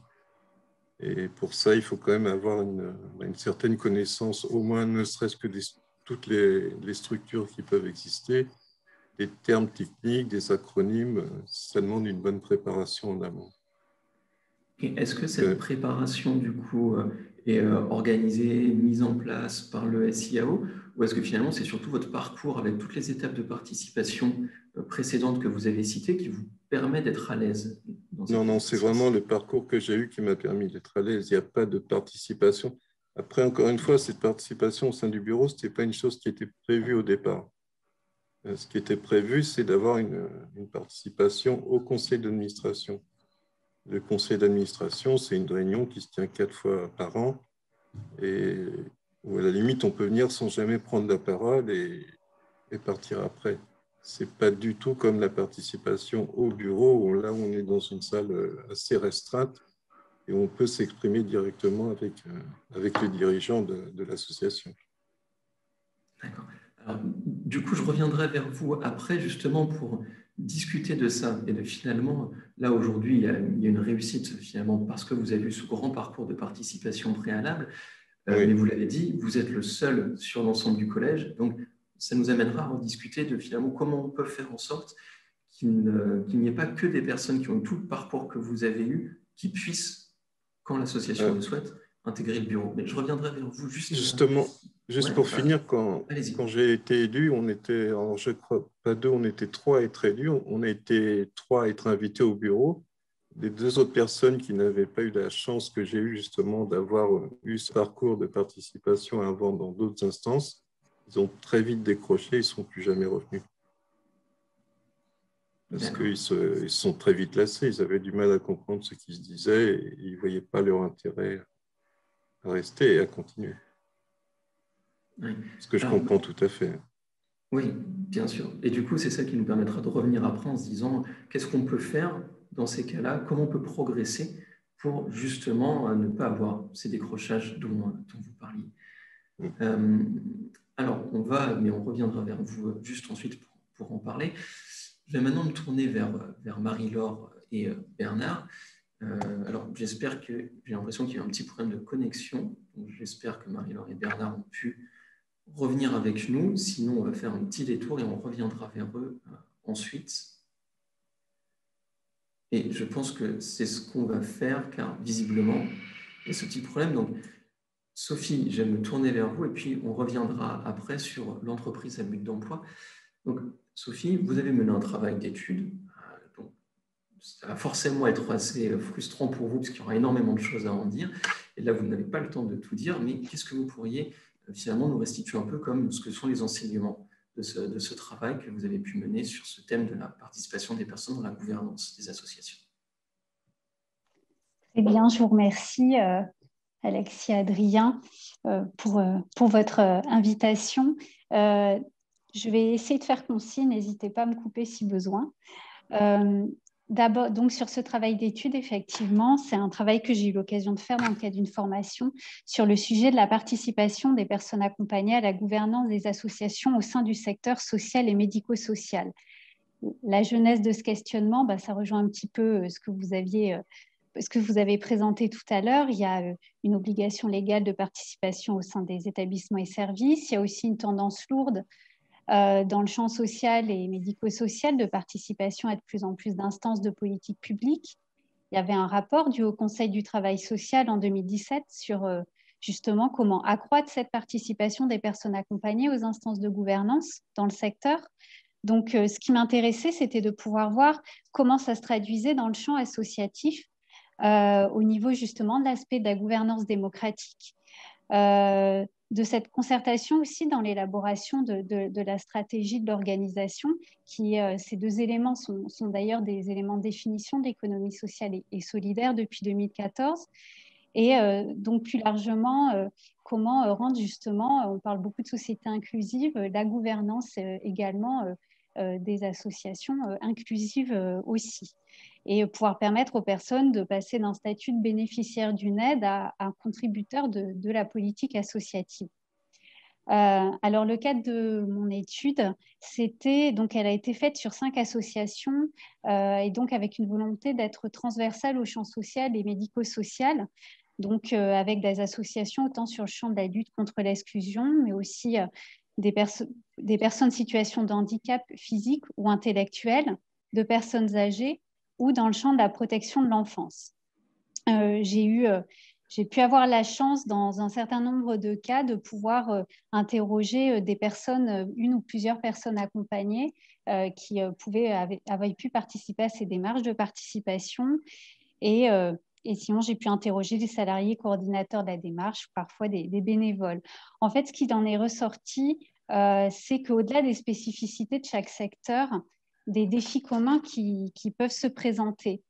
[SPEAKER 4] Et pour ça, il faut quand même avoir une certaine connaissance, au moins ne serait-ce que toutes les structures qui peuvent exister, des termes techniques, des acronymes, ça demande une bonne préparation en amont.
[SPEAKER 1] Et est-ce que cette préparation, du coup, est organisée, mise en place par le SIAO, ou est-ce que finalement, c'est surtout votre parcours avec toutes les étapes de participation précédentes que vous avez citées qui vous permet d'être à l'aise dans cette
[SPEAKER 4] Non, c'est vraiment le parcours que j'ai eu qui m'a permis d'être à l'aise. Il n'y a pas de participation. Après, encore une fois, cette participation au sein du bureau, ce n'était pas une chose qui était prévue au départ. Ce qui était prévu, c'est d'avoir une participation au conseil d'administration. Le conseil d'administration, c'est une réunion qui se tient 4 fois par an et où, à la limite, on peut venir sans jamais prendre la parole et partir après. Ce n'est pas du tout comme la participation au bureau, où là, on est dans une salle assez restreinte et on peut s'exprimer directement avec les dirigeants de l'association.
[SPEAKER 1] D'accord. Alors, du coup, je reviendrai vers vous après, justement, pour discuter de ça. Et de finalement, là, aujourd'hui, il y a une réussite, finalement, parce que vous avez eu ce grand parcours de participation préalable.
[SPEAKER 4] Oui.
[SPEAKER 1] Mais vous l'avez dit, vous êtes le seul sur l'ensemble du collège. Donc, ça nous amènera à rediscuter de, finalement, comment on peut faire en sorte qu'il n'y ait pas que des personnes qui ont eu tout le parcours que vous avez eu, qui puissent, quand l'association le souhaite, intégrer le bureau. Mais je reviendrai vers vous juste...
[SPEAKER 4] Justement, pour finir, quand j'ai été élu, on était, alors je crois pas 2, on était 3 à être élus, on a été 3 à être invités au bureau. Les 2 autres personnes qui n'avaient pas eu la chance que j'ai eue justement d'avoir eu ce parcours de participation avant dans d'autres instances, ils ont très vite décroché, ils ne sont plus jamais revenus. Parce qu'ils se sont très vite lassés, ils avaient du mal à comprendre ce qui se disait et ils ne voyaient pas leur intérêt à rester et à continuer.
[SPEAKER 1] Oui.
[SPEAKER 4] Ce que je comprends tout à fait.
[SPEAKER 1] Oui, bien sûr. Et du coup, c'est ça qui nous permettra de revenir après en se disant qu'est-ce qu'on peut faire dans ces cas-là, comment on peut progresser pour justement ne pas avoir ces décrochages dont vous parliez. Alors, on reviendra vers vous juste ensuite pour en parler. Je vais maintenant me tourner vers Marie-Laure et Bernard. Alors, j'espère que j'ai l'impression qu'il y a un petit problème de connexion. Donc, j'espère que Marie-Laure et Bernard ont pu revenir avec nous. Sinon, on va faire un petit détour et on reviendra vers eux ensuite. Et je pense que c'est ce qu'on va faire, car visiblement, il y a ce petit problème. Donc, Sophie, je vais me tourner vers vous et puis on reviendra après sur l'entreprise à but d'emploi. Donc, Sophie, vous avez mené un travail d'études. Donc, ça va forcément être assez frustrant pour vous parce qu'il y aura énormément de choses à en dire. Et là, vous n'avez pas le temps de tout dire, mais qu'est-ce que vous pourriez finalement nous restituer un peu comme ce que sont les enseignements de ce travail que vous avez pu mener sur ce thème de la participation des personnes dans la gouvernance des associations?
[SPEAKER 6] Très bien, je vous remercie, Alexis et Adrien, pour votre invitation. Je vais essayer de faire concis, n'hésitez pas à me couper si besoin. D'abord, donc sur ce travail d'étude, effectivement, c'est un travail que j'ai eu l'occasion de faire dans le cadre d'une formation sur le sujet de la participation des personnes accompagnées à la gouvernance des associations au sein du secteur social et médico-social. La genèse de ce questionnement, ça rejoint un petit peu ce que vous avez présenté tout à l'heure. Il y a une obligation légale de participation au sein des établissements et services. Il y a aussi une tendance lourde dans le champ social et médico-social de participation à de plus en plus d'instances de politique publique. Il y avait un rapport du Haut Conseil du travail social en 2017 sur justement comment accroître cette participation des personnes accompagnées aux instances de gouvernance dans le secteur. Donc, ce qui m'intéressait, c'était de pouvoir voir comment ça se traduisait dans le champ associatif au niveau justement de l'aspect de la gouvernance démocratique. De cette concertation aussi dans l'élaboration de la stratégie de l'organisation, ces 2 éléments sont d'ailleurs des éléments de définition de l'économie sociale et solidaire depuis 2014. Et donc plus largement, comment rendre justement, on parle beaucoup de société inclusive, la gouvernance également des associations inclusives aussi. Et pouvoir permettre aux personnes de passer d'un statut de bénéficiaire d'une aide à un contributeur de la politique associative. Alors, le cadre de mon étude, elle a été faite sur 5 associations et donc avec une volonté d'être transversale au champ social et médico-social, donc avec des associations autant sur le champ de la lutte contre l'exclusion, mais aussi des personnes en situation de handicap physique ou intellectuel, de personnes âgées ou dans le champ de la protection de l'enfance. J'ai pu avoir la chance, dans un certain nombre de cas, de pouvoir interroger des personnes, une ou plusieurs personnes accompagnées qui avaient pu participer à ces démarches de participation. Et sinon, j'ai pu interroger des salariés coordinateurs de la démarche, parfois des bénévoles. En fait, ce qui en est ressorti, c'est qu'au-delà des spécificités de chaque secteur, des défis communs qui peuvent se présenter.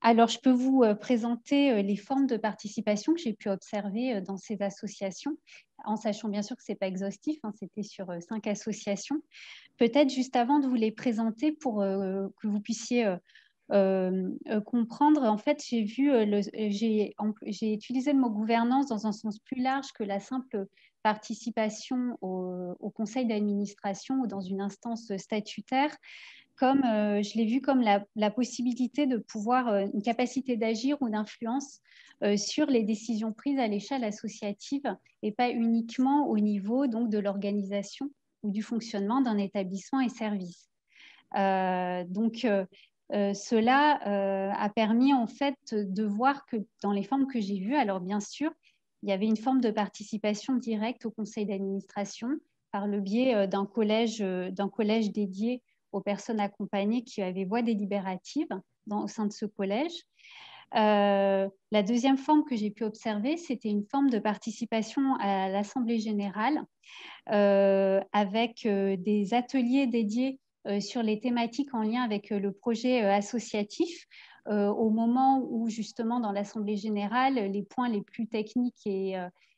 [SPEAKER 6] Alors, je peux vous présenter les formes de participation que j'ai pu observer dans ces associations, en sachant bien sûr que ce n'est pas exhaustif, hein, c'était sur 5 associations. Peut-être juste avant de vous les présenter pour que vous puissiez comprendre, en fait, j'ai utilisé le mot gouvernance dans un sens plus large que la simple participation au conseil d'administration ou dans une instance statutaire, comme je l'ai vu comme la possibilité de pouvoir, une capacité d'agir ou d'influence sur les décisions prises à l'échelle associative et pas uniquement au niveau donc, de l'organisation ou du fonctionnement d'un établissement et service. Cela a permis en fait de voir que dans les formes que j'ai vues, alors bien sûr, il y avait une forme de participation directe au conseil d'administration par le biais d'un collège dédié aux personnes accompagnées qui avaient voix délibérative au sein de ce collège. La deuxième forme que j'ai pu observer, c'était une forme de participation à l'Assemblée générale avec des ateliers dédiés sur les thématiques en lien avec le projet associatif, au moment où justement dans l'Assemblée générale, les points les plus techniques et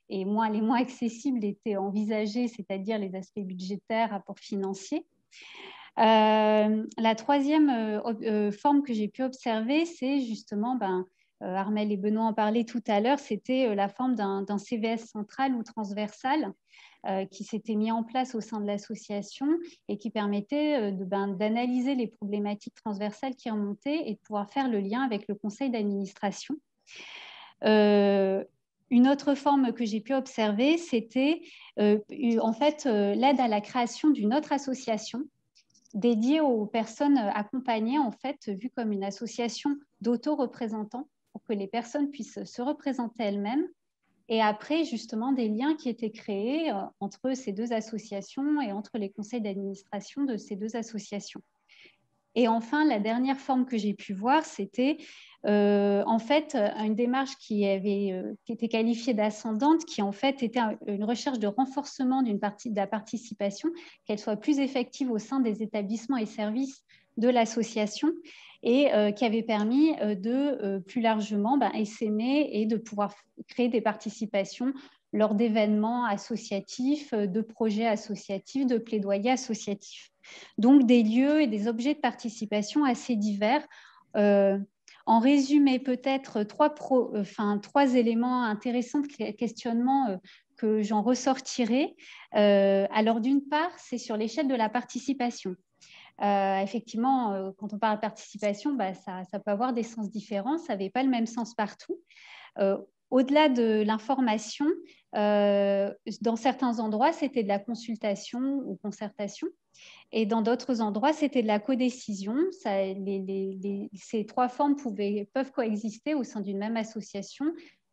[SPEAKER 6] les moins accessibles étaient envisagés, c'est-à-dire les aspects budgétaires, rapports financiers. La troisième forme que j'ai pu observer, c'est justement, Armelle et Benoît en parlaient tout à l'heure, c'était la forme d'un CVS central ou transversal qui s'était mis en place au sein de l'association et qui permettait d'analyser les problématiques transversales qui remontaient et de pouvoir faire le lien avec le conseil d'administration. Une autre forme que j'ai pu observer, c'était en fait l'aide à la création d'une autre association dédiée aux personnes accompagnées, en fait, vue comme une association d'auto-représentants pour que les personnes puissent se représenter elles-mêmes. Et après, justement, des liens qui étaient créés entre ces deux associations et entre les conseils d'administration de ces deux associations. Et enfin, la dernière forme que j'ai pu voir, c'était en fait une démarche qui était qualifiée d'ascendante, qui en fait était une recherche de renforcement d'une partie de la participation, qu'elle soit plus effective au sein des établissements et services de l'association et qui avait permis de plus largement essaimer et de pouvoir créer des participations lors d'événements associatifs, de projets associatifs, de plaidoyers associatifs. Donc, des lieux et des objets de participation assez divers. En résumé, peut-être trois éléments intéressants de questionnement que j'en ressortirai. Alors, d'une part, c'est sur l'échelle de la participation. Effectivement, quand on parle de participation, ça peut avoir des sens différents, ça n'avait pas le même sens partout. Au-delà de l'information, dans certains endroits, c'était de la consultation ou concertation. Et dans d'autres endroits, c'était de la codécision. Ces trois formes peuvent coexister au sein d'une même association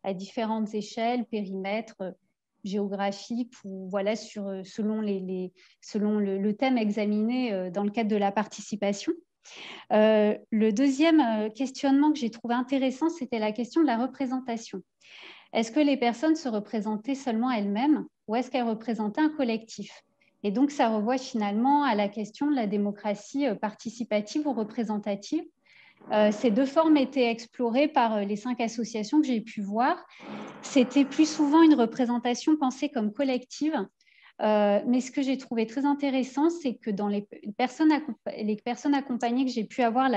[SPEAKER 6] à différentes échelles, périmètres géographiques, ou voilà, selon le thème examiné dans le cadre de la participation. Le deuxième questionnement que j'ai trouvé intéressant, c'était la question de la représentation. Est-ce que les personnes se représentaient seulement elles-mêmes ou est-ce qu'elles représentaient un collectif? Et donc, ça renvoie finalement à la question de la démocratie participative ou représentative. Ces deux formes étaient explorées par les 5 associations que j'ai pu voir. C'était plus souvent une représentation pensée comme collective, Mais ce que j'ai trouvé très intéressant, c'est que dans les personnes accompagnées que j'ai pu avoir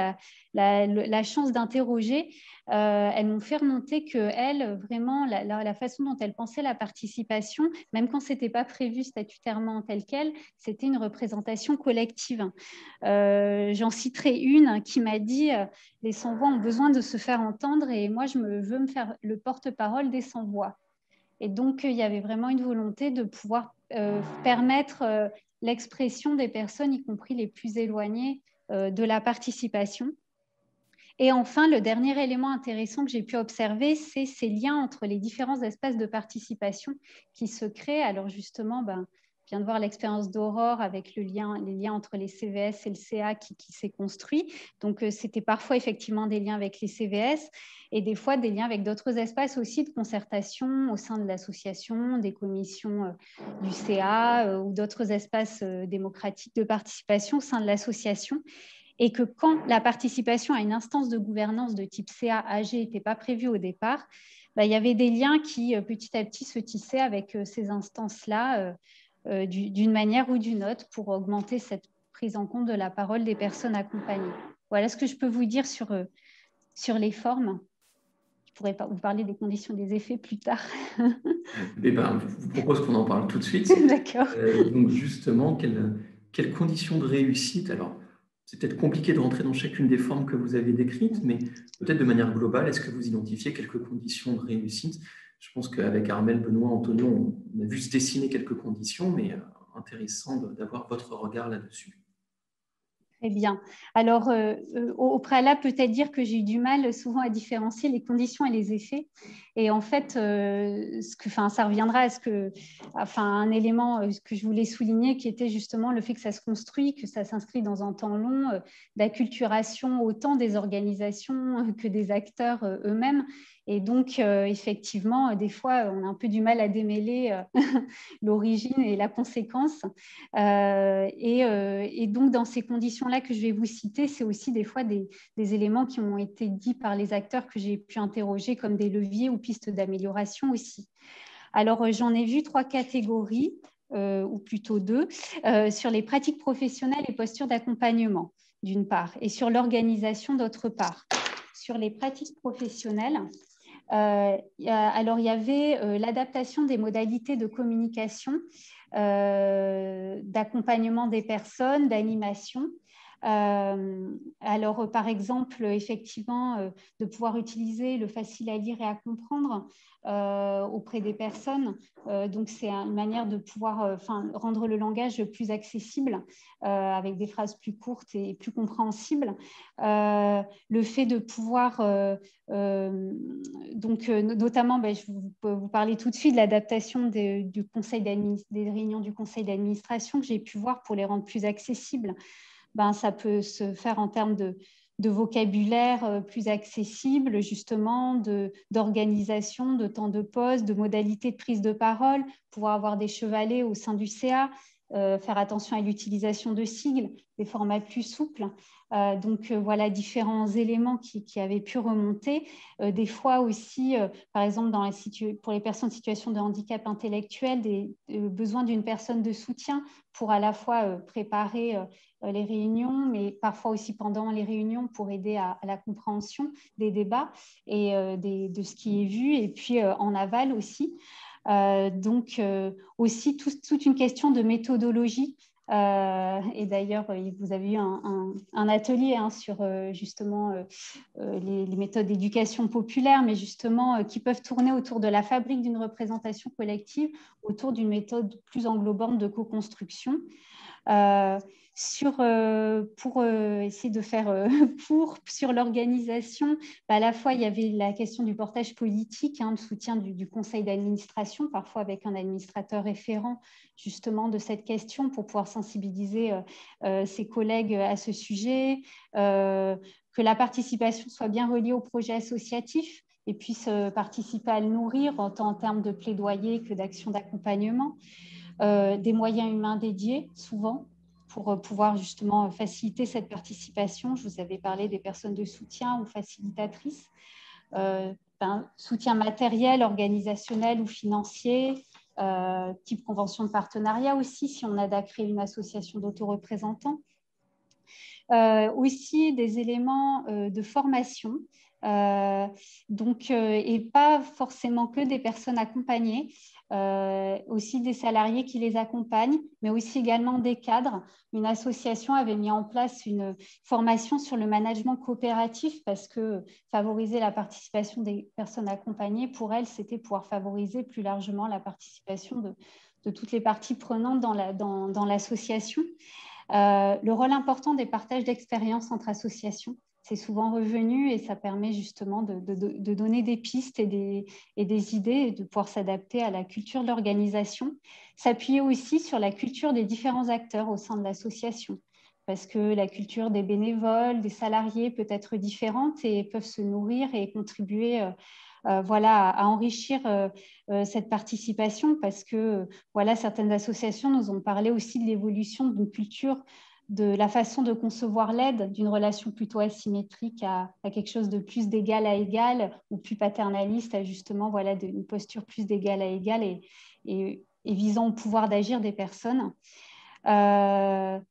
[SPEAKER 6] la chance d'interroger, elles m'ont fait remonter qu'elles, vraiment, la façon dont elles pensaient la participation, même quand ce n'était pas prévu statutairement tel quel, c'était une représentation collective. J'en citerai une qui m'a dit « Les sans-voix ont besoin de se faire entendre et moi, je veux me faire le porte-parole des sans-voix ». Et donc, il y avait vraiment une volonté de pouvoir permettre l'expression des personnes, y compris les plus éloignées de la participation. Et enfin, le dernier élément intéressant que j'ai pu observer, c'est ces liens entre les différents espaces de participation qui se créent. Alors justement, je viens de voir l'expérience d'Aurore avec les liens entre les CVS et le CA qui s'est construit. Donc, c'était parfois effectivement des liens avec les CVS et des fois des liens avec d'autres espaces aussi de concertation au sein de l'association, des commissions du CA ou d'autres espaces démocratiques de participation au sein de l'association. Et que quand la participation à une instance de gouvernance de type CA-AG n'était pas prévue au départ, il y avait des liens qui petit à petit se tissaient avec ces instances-là d'une manière ou d'une autre pour augmenter cette prise en compte de la parole des personnes accompagnées. Voilà ce que je peux vous dire sur les formes. Je pourrais vous parler des conditions des effets plus tard.
[SPEAKER 1] Je vous propose qu'on en parle tout de suite.
[SPEAKER 6] D'accord.
[SPEAKER 1] Donc justement, quelles conditions de réussite? Alors, c'est peut-être compliqué de rentrer dans chacune des formes que vous avez décrites, mais peut-être de manière globale, est-ce que vous identifiez quelques conditions de réussite? Je pense qu'avec Armelle, Benoît, Antonio, on a vu se dessiner quelques conditions, mais intéressant d'avoir votre regard là-dessus.
[SPEAKER 6] Très bien. Alors, au préalable, peut-être dire que j'ai eu du mal souvent à différencier les conditions et les effets. Et en fait, ça reviendra à un élément que je voulais souligner qui était justement le fait que ça se construit, que ça s'inscrit dans un temps long, d'acculturation autant des organisations que des acteurs eux-mêmes. Et donc, effectivement, des fois, on a un peu du mal à démêler l'origine et la conséquence. Et donc, dans ces conditions-là que je vais vous citer, c'est aussi des fois des éléments qui ont été dits par les acteurs que j'ai pu interroger comme des leviers ou pistes d'amélioration aussi. Alors, j'en ai vu 3 catégories, ou plutôt 2, sur les pratiques professionnelles et postures d'accompagnement, d'une part, et sur l'organisation, d'autre part. Sur les pratiques professionnelles, alors il y avait l'adaptation des modalités de communication, d'accompagnement des personnes, d'animation. Alors, par exemple, effectivement, de pouvoir utiliser le facile à lire et à comprendre auprès des personnes. Donc, c'est une manière de pouvoir rendre le langage plus accessible avec des phrases plus courtes et plus compréhensibles. Le fait de pouvoir, notamment, je peux vous parler tout de suite de l'adaptation des réunions du conseil d'administration que j'ai pu voir pour les rendre plus accessibles. Ça peut se faire en termes de vocabulaire plus accessible, justement, d'organisation, de temps de pause, de modalités de prise de parole, pouvoir avoir des chevalets au sein du CA, faire attention à l'utilisation de sigles, des formats plus souples. Voilà différents éléments qui avaient pu remonter. Des fois aussi, par exemple, pour les personnes en situation de handicap intellectuel, besoin d'une personne de soutien pour à la fois préparer les réunions, mais parfois aussi pendant les réunions pour aider à la compréhension des débats et de ce qui est vu, et puis en aval aussi. Aussi toute une question de méthodologie. Et d'ailleurs, vous avez eu un atelier sur justement les méthodes d'éducation populaire, mais justement qui peuvent tourner autour de la fabrique d'une représentation collective, autour d'une méthode plus englobante de co-construction. Pour essayer de faire sur l'organisation, à la fois il y avait la question du portage politique, le soutien du conseil d'administration, parfois avec un administrateur référent justement de cette question pour pouvoir sensibiliser ses collègues à ce sujet, que la participation soit bien reliée au projet associatif et puisse participer à le nourrir autant en termes de plaidoyer que d'action d'accompagnement. Des moyens humains dédiés, souvent, pour pouvoir justement faciliter cette participation. Je vous avais parlé des personnes de soutien ou facilitatrices. Soutien matériel, organisationnel ou financier, type convention de partenariat aussi, si on aide à créer une association d'autoreprésentants. Aussi des éléments de formation, et pas forcément que des personnes accompagnées, aussi des salariés qui les accompagnent, mais aussi également des cadres. Une association avait mis en place une formation sur le management coopératif parce que favoriser la participation des personnes accompagnées, pour elles, c'était pouvoir favoriser plus largement la participation de toutes les parties prenantes dans l'association. Le rôle important des partages d'expériences entre associations, c'est souvent revenu et ça permet justement de donner des pistes et des idées et de pouvoir s'adapter à la culture de l'organisation. S'appuyer aussi sur la culture des différents acteurs au sein de l'association parce que la culture des bénévoles, des salariés peut être différente et peuvent se nourrir et contribuer à enrichir cette participation parce que certaines associations nous ont parlé aussi de l'évolution d'une culture, de la façon de concevoir l'aide, d'une relation plutôt asymétrique à quelque chose de plus d'égal à égal ou plus paternaliste à justement d'une posture plus d'égal à égal et visant au pouvoir d'agir des personnes. En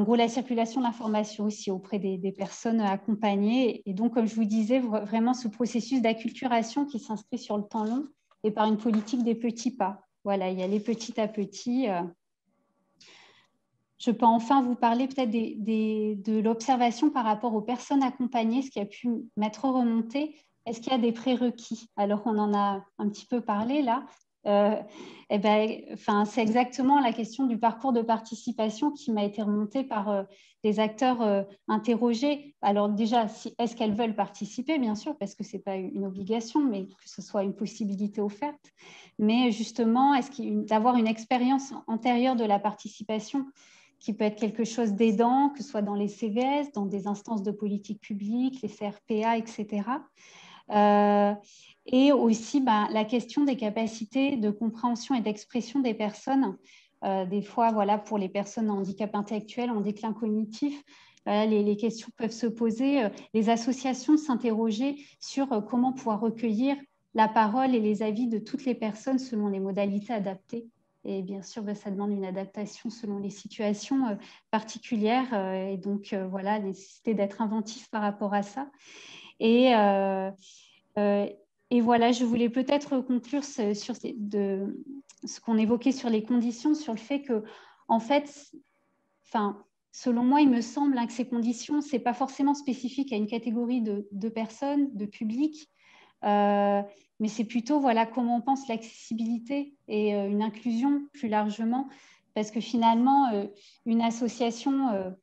[SPEAKER 6] gros, la circulation de l'information aussi auprès des personnes accompagnées. Et donc, comme je vous disais, vraiment ce processus d'acculturation qui s'inscrit sur le temps long et par une politique des petits pas. Voilà, y aller petit à petit. Je peux enfin vous parler peut-être de l'observation par rapport aux personnes accompagnées, ce qui a pu m'être remonté. Est-ce qu'il y a des prérequis? Alors, on en a un petit peu parlé là. C'est exactement la question du parcours de participation qui m'a été remontée par les acteurs interrogés. Alors déjà, est-ce qu'elles veulent participer? Bien sûr, parce que ce n'est pas une obligation, mais que ce soit une possibilité offerte. Mais justement, d'avoir une expérience antérieure de la participation qui peut être quelque chose d'aidant, que ce soit dans les CVS, dans des instances de politique publique, les CRPA, etc. Et aussi la question des capacités de compréhension et d'expression des personnes. Des fois, pour les personnes en handicap intellectuel, en déclin cognitif, les questions peuvent se poser. Les associations s'interroger sur comment pouvoir recueillir la parole et les avis de toutes les personnes selon les modalités adaptées. Et bien sûr, ça demande une adaptation selon les situations particulières. Et donc, la nécessité d'être inventif par rapport à ça. Et je voulais peut-être conclure sur ce qu'on évoquait sur les conditions, sur le fait que, en fait, selon moi, il me semble que ces conditions, ce n'est pas forcément spécifique à une catégorie de personnes, de public, mais c'est plutôt comment on pense l'accessibilité et une inclusion plus largement, parce que finalement, une association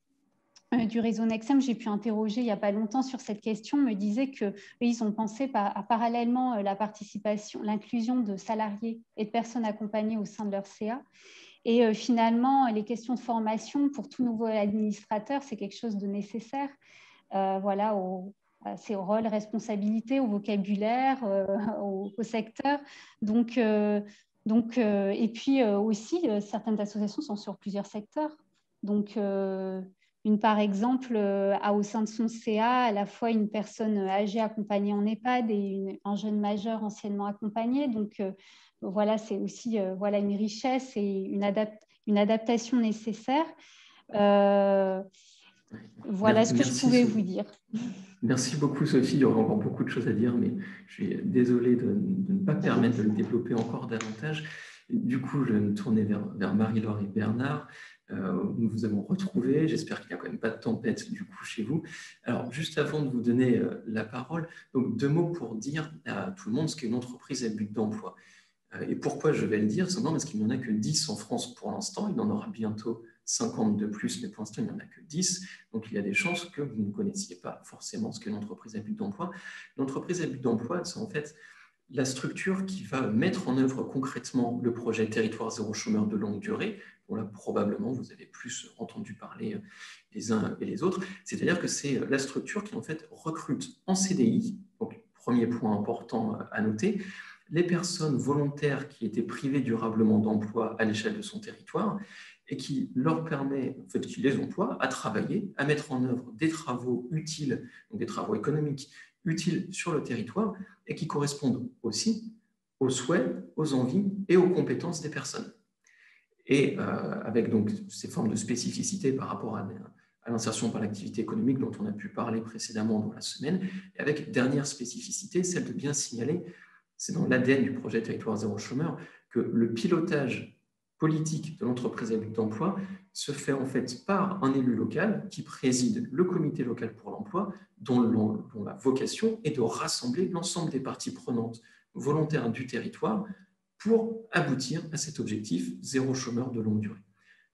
[SPEAKER 6] du réseau Nexem, j'ai pu interroger il n'y a pas longtemps sur cette question, me disait qu'ils ont pensé parallèlement la participation, l'inclusion de salariés et de personnes accompagnées au sein de leur CA. Et finalement, les questions de formation pour tout nouveau administrateur, c'est quelque chose de nécessaire. C'est au rôle, responsabilité, au vocabulaire, au secteur. Et puis aussi, certaines associations sont sur plusieurs secteurs. Donc, par exemple, au sein de son CA, à la fois une personne âgée accompagnée en EHPAD et un jeune majeur anciennement accompagné. Donc, c'est aussi une richesse et une adaptation nécessaire. Ce que je pouvais vous dire.
[SPEAKER 1] Merci beaucoup, Sophie. Il y aurait encore beaucoup de choses à dire, mais je suis désolé de ne pas permettre de le développer encore davantage. Du coup, je vais me tourner vers Marie-Laure et Bernard. Nous vous avons retrouvés. J'espère qu'il n'y a quand même pas de tempête du coup chez vous. Alors, juste avant de vous donner la parole, donc 2 mots pour dire à tout le monde ce qu'est une entreprise à but d'emploi. Et pourquoi je vais le dire? Simplement parce qu'il n'y en a que 10 en France pour l'instant. Il en aura bientôt 50 de plus, mais pour l'instant, il n'y en a que 10. Donc, il y a des chances que vous ne connaissiez pas forcément ce qu'est l'entreprise à but d'emploi. L'entreprise à but d'emploi, c'est en fait la structure qui va mettre en œuvre concrètement le projet Territoire zéro chômeur de longue durée, dont là, probablement, vous avez plus entendu parler les uns et les autres. C'est-à-dire que c'est la structure qui, en fait, recrute en CDI, donc premier point important à noter, les personnes volontaires qui étaient privées durablement d'emploi à l'échelle de son territoire et qui leur permet, en fait, qui les emploie à travailler, à mettre en œuvre des travaux utiles, donc des travaux économiques utiles sur le territoire et qui correspondent aussi aux souhaits, aux envies et aux compétences des personnes. Et avec donc ces formes de spécificité par rapport à l'insertion par l'activité économique dont on a pu parler précédemment dans la semaine, et avec dernière spécificité, celle de bien signaler, c'est dans l'ADN du projet Territoire Zéro Chômeur, que le pilotage politique de l'entreprise à but d'emploi se fait en fait par un élu local qui préside le comité local pour l'emploi, dont la vocation est de rassembler l'ensemble des parties prenantes volontaires du territoire pour aboutir à cet objectif zéro chômeur de longue durée.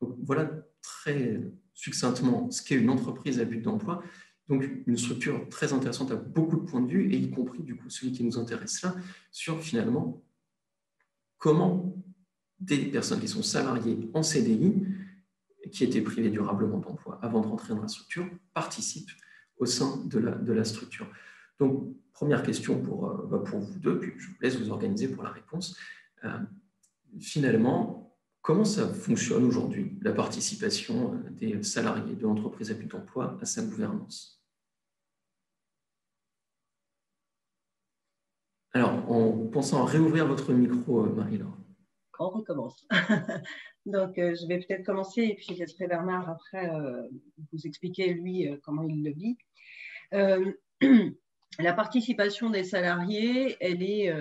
[SPEAKER 1] Donc, voilà très succinctement ce qu'est une entreprise à but d'emploi. Donc, une structure très intéressante à beaucoup de points de vue, et y compris du coup celui qui nous intéresse là, sur finalement comment des personnes qui sont salariées en CDI, qui étaient privées durablement d'emploi avant de rentrer dans la structure, participent au sein de la structure. Donc, première question pour vous deux, puis je vous laisse vous organiser pour la réponse. Finalement, comment ça fonctionne aujourd'hui, la participation des salariés de l'entreprise à but d'emploi à sa gouvernance? Alors, en pensant à réouvrir votre micro, Marie-Laure.
[SPEAKER 7] On recommence. Donc, je vais peut-être commencer et puis je laisserai Bernard après vous expliquer, lui, comment il le vit. La participation des salariés, elle est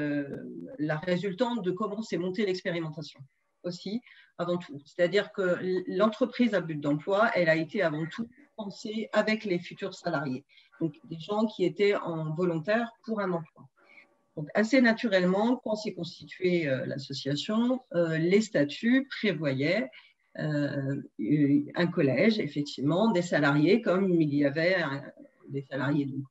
[SPEAKER 7] la résultante de comment s'est montée l'expérimentation aussi, avant tout. C'est-à-dire que l'entreprise à but d'emploi, elle a été avant tout pensée avec les futurs salariés, donc des gens qui étaient en volontaire pour un emploi. Donc, assez naturellement, quand s'est constituée l'association, les statuts prévoyaient un collège, effectivement, des salariés, comme il y avait des salariés, donc,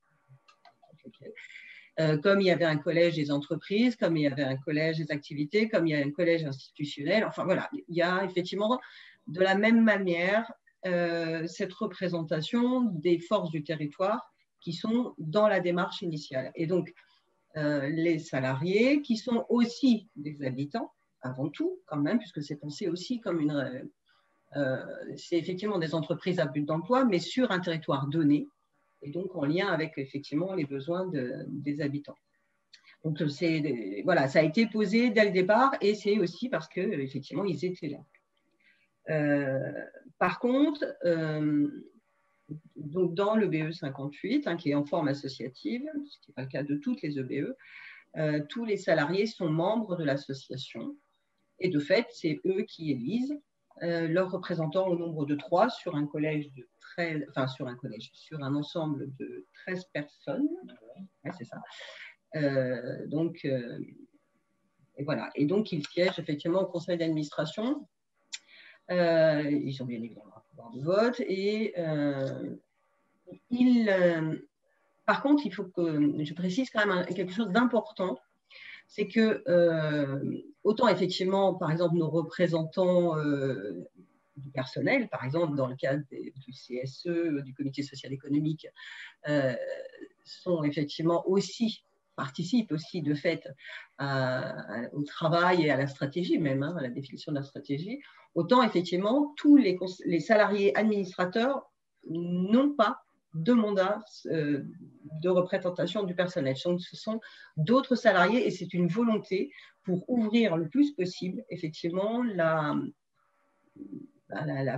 [SPEAKER 7] comme il y avait un collège des entreprises, comme il y avait un collège des activités, comme il y a un collège institutionnel. Enfin, voilà, il y a effectivement, de la même manière, cette représentation des forces du territoire qui sont dans la démarche initiale. Et donc, les salariés qui sont aussi des habitants, avant tout quand même, puisque c'est pensé aussi comme c'est effectivement des entreprises à but d'emploi, mais sur un territoire donné, et donc en lien avec effectivement les besoins des habitants. Donc voilà, ça a été posé dès le départ, et c'est aussi parce que effectivement ils étaient là. Par contre, donc dans le BE 58, qui est en forme associative, ce qui n'est pas le cas de toutes les EBE, tous les salariés sont membres de l'association, et de fait, c'est eux qui élisent leurs représentants au nombre de 3 sur un collège de 13, enfin sur un ensemble de 13 personnes. Ouais, c'est ça. Et voilà. Et donc, ils siègent effectivement au conseil d'administration. Ils ont bien évidemment un pouvoir de vote. Et par contre, il faut que je précise quand même quelque chose d'important. C'est que, autant effectivement, par exemple, nos représentants du personnel, par exemple, dans le cadre du CSE, du Comité social économique, sont effectivement aussi, participent aussi de fait au travail et à la stratégie même, à la définition de la stratégie, autant effectivement, tous les salariés administrateurs n'ont pas de mandat de représentation du personnel. Ce sont d'autres salariés et c'est une volonté pour ouvrir le plus possible, effectivement, la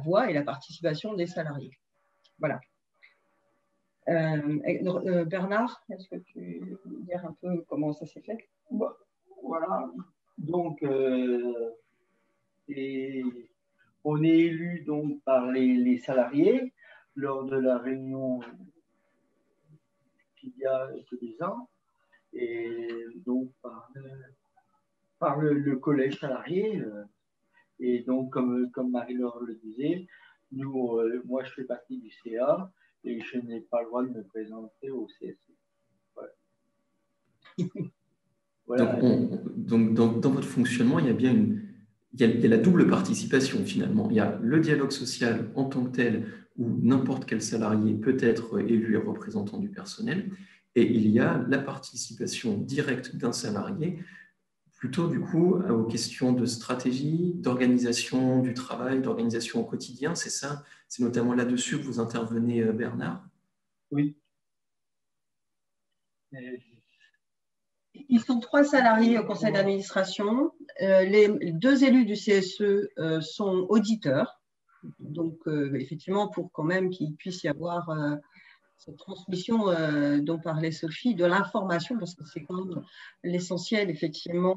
[SPEAKER 7] voix et la participation des salariés. Voilà. Bernard, est-ce que tu veux dire un peu comment ça s'est fait?
[SPEAKER 8] Voilà. Donc, on est élu donc par les salariés lors de la réunion qu'il y a tous les ans, et donc par le collège salarié. Et donc, comme Marie-Laure le disait, moi, je fais partie du CA et je n'ai pas le droit de me présenter au CSE.
[SPEAKER 1] Voilà. Donc, dans votre fonctionnement, il y a bien il y a la double participation finalement. Il y a le dialogue social en tant que tel, où n'importe quel salarié peut être élu et représentant du personnel, et il y a la participation directe d'un salarié, plutôt du coup aux questions de stratégie, d'organisation du travail, d'organisation au quotidien, c'est ça? C'est notamment là-dessus que vous intervenez, Bernard?
[SPEAKER 8] Oui.
[SPEAKER 7] Ils sont 3 salariés au conseil d'administration. Les 2 élus du CSE sont auditeurs. Donc, effectivement, pour quand même qu'il puisse y avoir cette transmission dont parlait Sophie, de l'information, parce que c'est quand même l'essentiel, effectivement,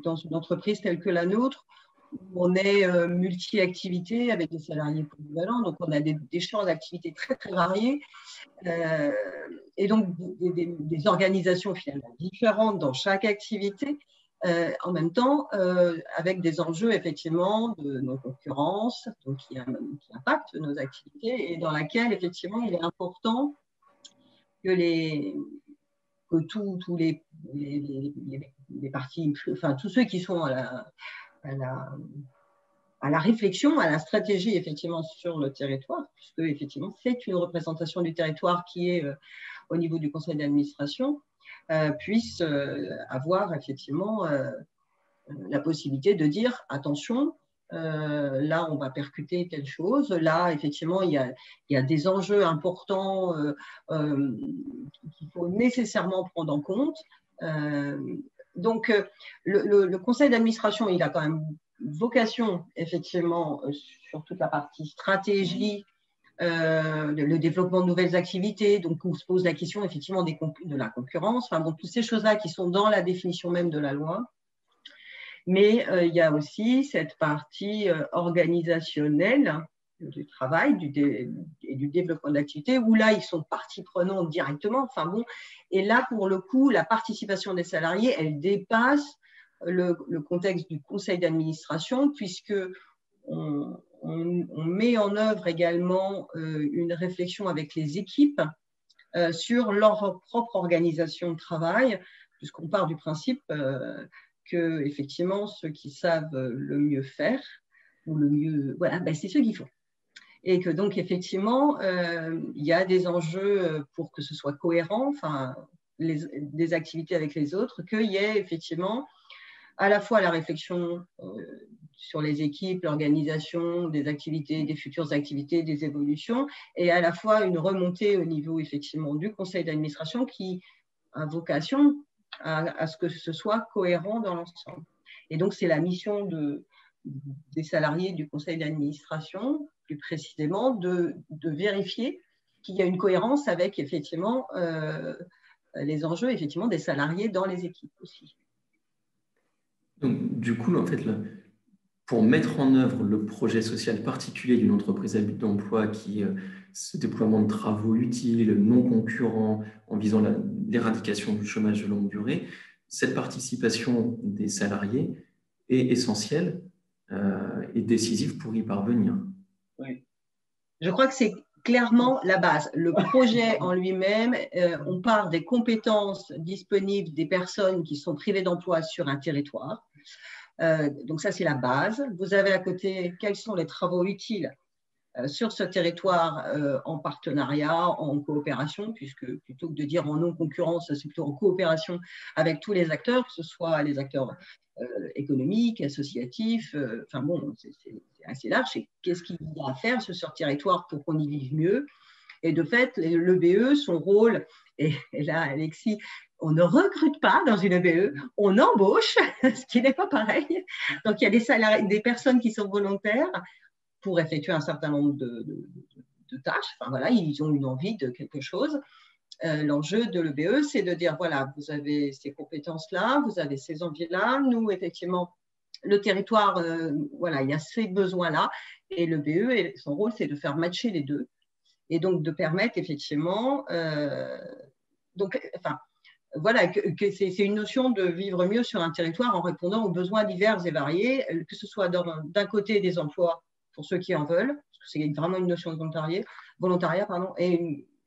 [SPEAKER 7] dans une entreprise telle que la nôtre, où on est multi-activités avec des salariés polyvalents, donc on a des champs d'activité très, très variés, et donc des organisations finalement différentes dans chaque activité, en même temps, avec des enjeux effectivement de nos concurrences, donc qui impactent nos activités, et dans laquelle effectivement il est important que tous les partis, enfin tous ceux qui sont à la réflexion, à la stratégie effectivement sur le territoire, puisque effectivement c'est une représentation du territoire qui est au niveau du conseil d'administration, puissent avoir effectivement la possibilité de dire attention, là on va percuter telle chose, là effectivement il y a des enjeux importants qu'il faut nécessairement prendre en compte. Donc le conseil d'administration, il a quand même vocation effectivement sur toute la partie stratégie, le développement de nouvelles activités, donc on se pose la question effectivement de la concurrence, enfin bon, toutes ces choses-là qui sont dans la définition même de la loi. Mais il y a aussi cette partie organisationnelle du travail et du développement d'activité, où là, ils sont partie prenante directement. Enfin bon, et là, pour le coup, la participation des salariés, elle dépasse le contexte du conseil d'administration, puisque on met en œuvre également une réflexion avec les équipes sur leur propre organisation de travail, puisqu'on part du principe que effectivement ceux qui savent le mieux faire ou le mieux, voilà, ben c'est ceux qui font. Et que donc effectivement il y a des enjeux pour que ce soit cohérent, enfin des activités avec les autres, qu'il y ait effectivement à la fois la réflexion sur les équipes, l'organisation des activités, des futures activités, des évolutions, et à la fois une remontée au niveau effectivement du conseil d'administration qui a vocation à ce que ce soit cohérent dans l'ensemble. Et donc, c'est la mission des salariés du conseil d'administration, plus précisément, de vérifier qu'il y a une cohérence avec, effectivement, les enjeux, effectivement, des salariés dans les équipes aussi.
[SPEAKER 1] Donc, du coup, en fait, pour mettre en œuvre le projet social particulier d'une entreprise à but d'emploi qui ce déploiement de travaux utiles, non concurrents, en visant l'éradication du chômage de longue durée, cette participation des salariés est essentielle et décisive pour y parvenir.
[SPEAKER 7] Oui. Je crois que c'est clairement la base. Le projet en lui-même, on part des compétences disponibles des personnes qui sont privées d'emploi sur un territoire. Donc ça, c'est la base. Vous avez à côté quels sont les travaux utiles sur ce territoire en partenariat, en coopération, puisque plutôt que de dire en non-concurrence, c'est plutôt en coopération avec tous les acteurs, que ce soit les acteurs économiques, associatifs, enfin bon, c'est assez large. Et qu'est-ce qu'il y a à faire sur ce territoire pour qu'on y vive mieux? Et de fait, le BE, son rôle, et là, Alexis, on ne recrute pas dans une EBE, on embauche, ce qui n'est pas pareil. Donc, il y a des salariés, des personnes qui sont volontaires pour effectuer un certain nombre de tâches. Enfin, voilà, ils ont une envie de quelque chose. L'enjeu de l'EBE, c'est de dire, voilà, vous avez ces compétences-là, vous avez ces envies-là. Nous, effectivement, le territoire, voilà, il y a ces besoins-là. Et l'EBE, son rôle, c'est de faire matcher les deux. Et donc, de permettre, effectivement, voilà, que c'est une notion de vivre mieux sur un territoire en répondant aux besoins divers et variés, que ce soit d'un côté des emplois pour ceux qui en veulent, parce que c'est vraiment une notion de volontariat,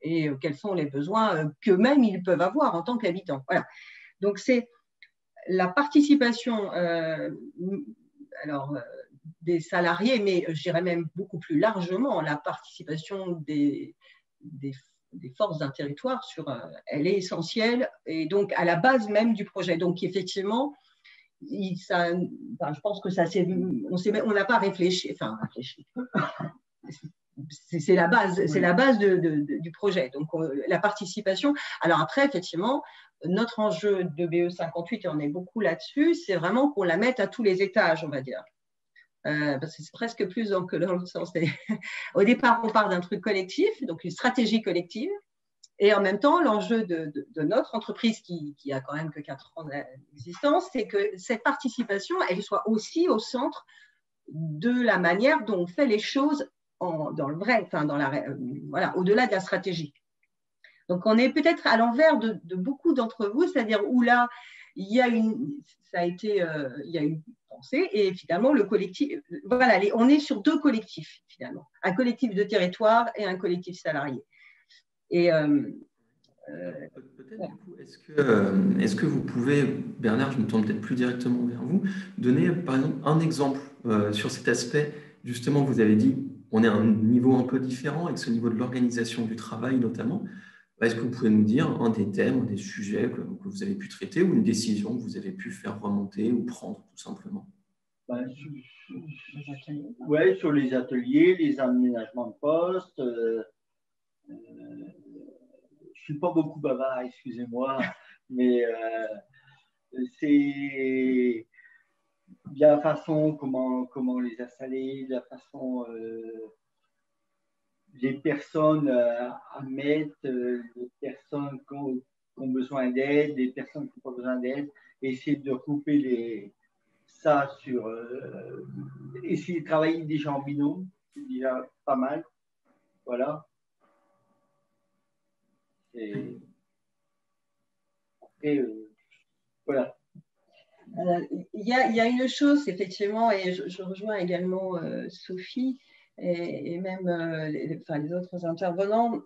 [SPEAKER 7] et quels sont les besoins qu'eux-mêmes ils peuvent avoir en tant qu'habitants. Voilà. Donc, c'est la participation des salariés, mais je dirais même beaucoup plus largement la participation des forces d'un territoire elle est essentielle et donc à la base même du projet. Donc effectivement, je pense que ça on n'a pas réfléchi, c'est la base, du projet. Donc la participation. Alors après, effectivement, notre enjeu de BE 58, et on est beaucoup là-dessus, c'est vraiment qu'on la mette à tous les étages, on va dire. Parce que c'est presque plus que dans l'autre sens. Au départ, on parle d'un truc collectif, donc une stratégie collective. Et en même temps, l'enjeu de notre entreprise, qui a quand même que 4 ans d'existence, c'est que cette participation, elle soit aussi au centre de la manière dont on fait les choses dans le vrai, enfin voilà, au-delà de la stratégie. Donc, on est peut-être à l'envers de beaucoup d'entre vous, c'est-à-dire où là, il y a une pensée et finalement, le collectif, voilà, on est sur 2 collectifs finalement, un collectif de territoire et un collectif salarié. Et
[SPEAKER 1] peut-être du coup, est-ce que vous pouvez, Bernard, je me tourne peut-être plus directement vers vous, donner par exemple un exemple sur cet aspect, justement, vous avez dit, on est à un niveau un peu différent, avec ce niveau de l'organisation du travail notamment. Est-ce que vous pouvez nous dire un des thèmes, des sujets que vous avez pu traiter ou une décision que vous avez pu faire remonter ou prendre tout simplement?
[SPEAKER 8] Ouais, sur les ateliers, les aménagements de poste. Je ne suis pas beaucoup bavard, excusez-moi, mais c'est la façon comment les installer, la façon les personnes à mettre, les personnes qui ont besoin d'aide, les personnes qui n'ont pas besoin d'aide, essayer de regrouper ça sur essayer de travailler déjà en binôme, c'est déjà pas mal. Voilà. Et après, voilà.
[SPEAKER 7] Il y a une chose, effectivement, et je rejoins également Sophie et même les autres intervenants.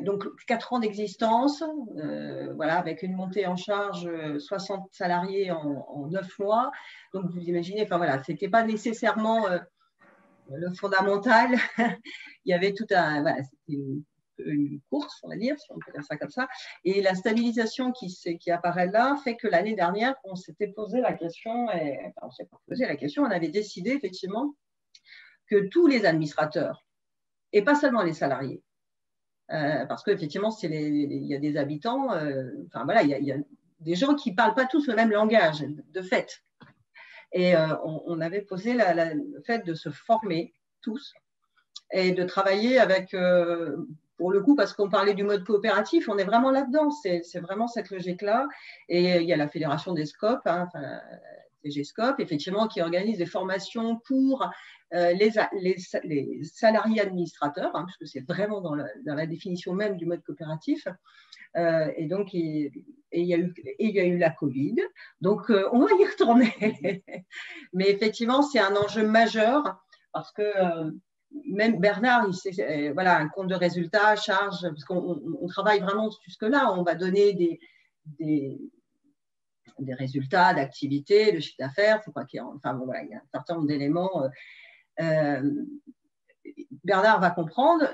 [SPEAKER 7] Donc, 4 ans d'existence, voilà, avec une montée en charge, 60 salariés en 9 mois. Donc, vous imaginez, enfin voilà, ce n'était pas nécessairement le fondamental. Il y avait tout un… Voilà, c'était une course, on va dire, si on peut dire ça comme ça. Et la stabilisation qui apparaît là fait que l'année dernière, on s'était posé la question, on avait décidé effectivement que tous les administrateurs, et pas seulement les salariés, parce qu'effectivement, il y a des habitants, enfin voilà, il y a des gens qui ne parlent pas tous le même langage, de fait. Et on avait posé le fait de se former tous et de travailler avec… pour le coup, parce qu'on parlait du mode coopératif, on est vraiment là-dedans. C'est vraiment cette logique-là. Et il y a la Fédération des SCOP, TG-SCOP, effectivement, qui organise des formations pour les salariés administrateurs, puisque c'est vraiment dans la définition même du mode coopératif. Et donc, il y a eu la Covid. Donc, on va y retourner. Mais effectivement, c'est un enjeu majeur parce que… même Bernard, voilà, un compte de résultats, charge, parce qu'on travaille vraiment jusque-là, on va donner des résultats d'activité, de chiffre d'affaires, enfin, bon, voilà, il y a un certain nombre d'éléments. Bernard va comprendre,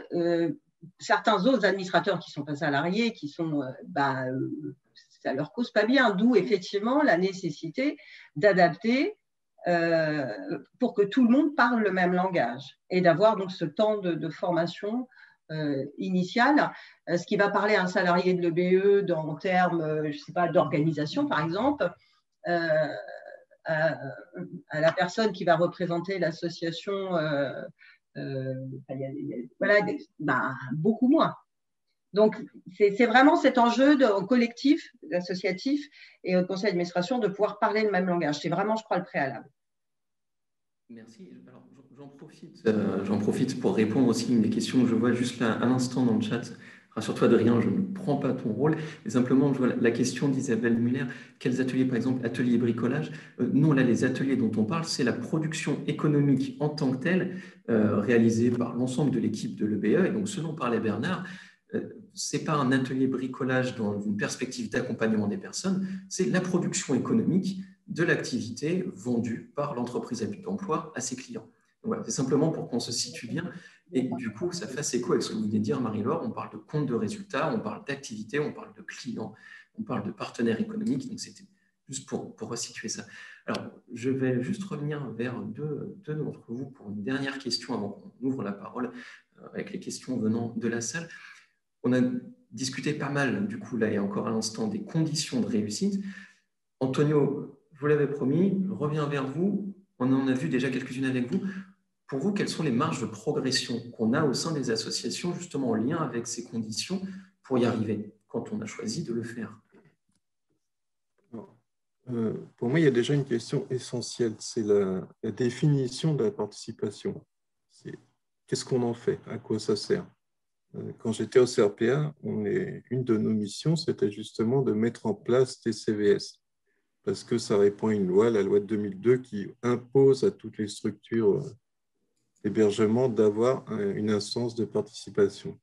[SPEAKER 7] certains autres administrateurs qui ne sont pas salariés, qui sont, ça ne leur cause pas bien, d'où effectivement la nécessité d'adapter pour que tout le monde parle le même langage et d'avoir donc ce temps de formation initiale, ce qui va parler à un salarié de l'EBE en termes, je sais pas, d'organisation par exemple, à la personne qui va représenter l'association, voilà, beaucoup moins. Donc, c'est vraiment cet enjeu au collectif, associatif et au conseil d'administration de pouvoir parler le même langage. C'est vraiment, je crois, le préalable.
[SPEAKER 1] Merci. Alors, j'en profite pour répondre aussi à une des questions que je vois juste là à l'instant dans le chat. Rassure-toi, Adrien, je ne prends pas ton rôle. Mais simplement, je vois la question d'Isabelle Muller. Quels ateliers, par exemple, ateliers bricolage? Non, là, les ateliers dont on parle, c'est la production économique en tant que telle, réalisée par l'ensemble de l'équipe de l'EBE. Et donc, ce dont parlait Bernard, ce n'est pas un atelier bricolage dans une perspective d'accompagnement des personnes, c'est la production économique de l'activité vendue par l'entreprise à but d'emploi à ses clients. Voilà, c'est simplement pour qu'on se situe bien et du coup, ça fasse écho avec ce que vous venez de dire, Marie-Laure. On parle de compte de résultats, on parle d'activité, on parle de clients, on parle de partenaires économiques. Donc, c'était juste pour resituer ça. Alors, je vais juste revenir vers deux d'entre vous pour une dernière question avant qu'on ouvre la parole avec les questions venant de la salle. On a discuté pas mal, du coup, là et encore à l'instant, des conditions de réussite. Antonio, vous l'avez promis, je reviens vers vous. On en a vu déjà quelques-unes avec vous. Pour vous, quelles sont les marges de progression qu'on a au sein des associations, justement en lien avec ces conditions, pour y arriver, quand on a choisi de le faire?
[SPEAKER 4] Pour moi, il y a déjà une question essentielle, c'est la définition de la participation. Qu'est-ce qu'on en fait? À quoi ça sert? Quand j'étais au CRPA, une de nos missions, c'était justement de mettre en place des CVS, parce que ça répond à une loi, la loi de 2002, qui impose à toutes les structures d'hébergement d'avoir une instance de participation.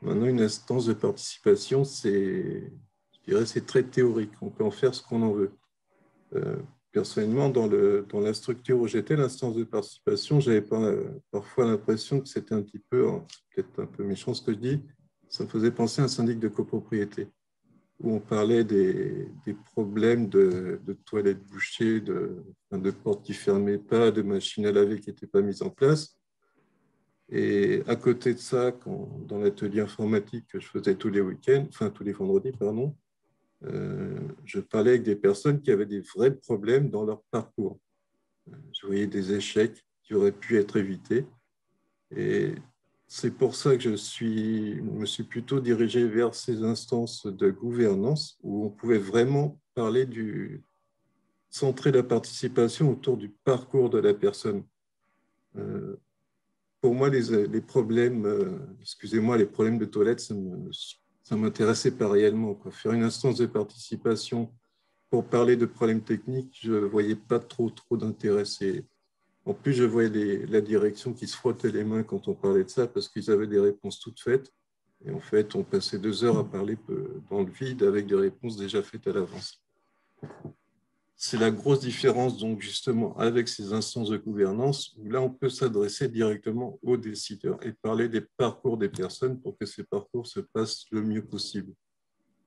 [SPEAKER 4] Maintenant, une instance de participation, je dirais, c'est très théorique. On peut en faire ce qu'on en veut. Personnellement, dans la structure où j'étais, l'instance de participation, j'avais parfois l'impression que c'était un petit peu, peut-être un peu méchant ce que je dis, ça me faisait penser à un syndic de copropriété, où on parlait des problèmes de toilettes bouchées, de portes qui ne fermaient pas, de machines à laver qui n'étaient pas mises en place. Et à côté de ça, dans l'atelier informatique que je faisais tous les week-ends, enfin tous les vendredis, pardon, je parlais avec des personnes qui avaient des vrais problèmes dans leur parcours. Je voyais des échecs qui auraient pu être évités. Et c'est pour ça que je me suis plutôt dirigé vers ces instances de gouvernance où on pouvait vraiment parler centrer la participation autour du parcours de la personne. Pour moi, les problèmes, excusez-moi, les problèmes de toilette, ça ne m'intéressait pas réellement. Faire une instance de participation pour parler de problèmes techniques, je ne voyais pas trop d'intérêt. En plus, je voyais la direction qui se frottait les mains quand on parlait de ça parce qu'ils avaient des réponses toutes faites. Et en fait, on passait 2 heures à parler dans le vide avec des réponses déjà faites à l'avance. C'est la grosse différence, donc, justement, avec ces instances de gouvernance, où là, on peut s'adresser directement aux décideurs et parler des parcours des personnes pour que ces parcours se passent le mieux possible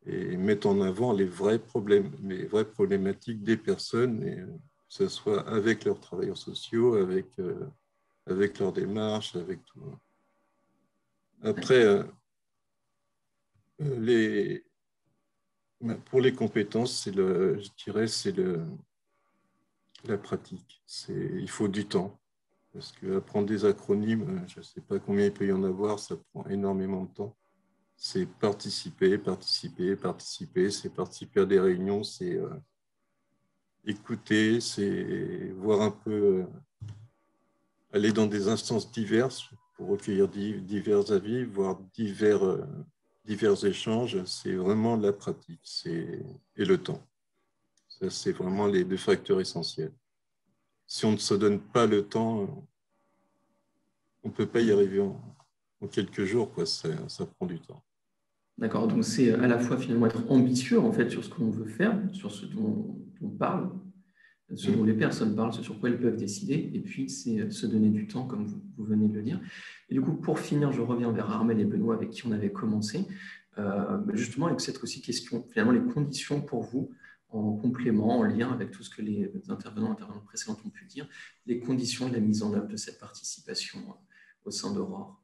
[SPEAKER 4] et mettre en avant les vrais problèmes, les vraies problématiques des personnes, et que ce soit avec leurs travailleurs sociaux, avec leurs démarches, avec tout. Après, pour les compétences, je dirais, c'est la pratique. Il faut du temps. Parce qu'apprendre des acronymes, je ne sais pas combien il peut y en avoir, ça prend énormément de temps. C'est participer, c'est participer à des réunions, c'est écouter, c'est voir un peu, aller dans des instances diverses pour recueillir divers avis, voir divers échanges. C'est vraiment la pratique et le temps. Ça, c'est vraiment les 2 facteurs essentiels. Si on ne se donne pas le temps, on ne peut pas y arriver en quelques jours, quoi. Ça prend du temps.
[SPEAKER 1] D'accord, donc c'est à la fois finalement être ambitieux en fait sur ce qu'on veut faire, sur ce dont on parle, ce dont les personnes parlent, ce sur quoi elles peuvent décider, et puis c'est se donner du temps comme vous venez de le dire. Et du coup, pour finir, je reviens vers Armel et Benoît avec qui on avait commencé, justement avec cette aussi question, finalement les conditions pour vous, en complément, en lien avec tout ce que les intervenants précédents ont pu dire, les conditions de la mise en œuvre de cette participation au sein d'Aurore.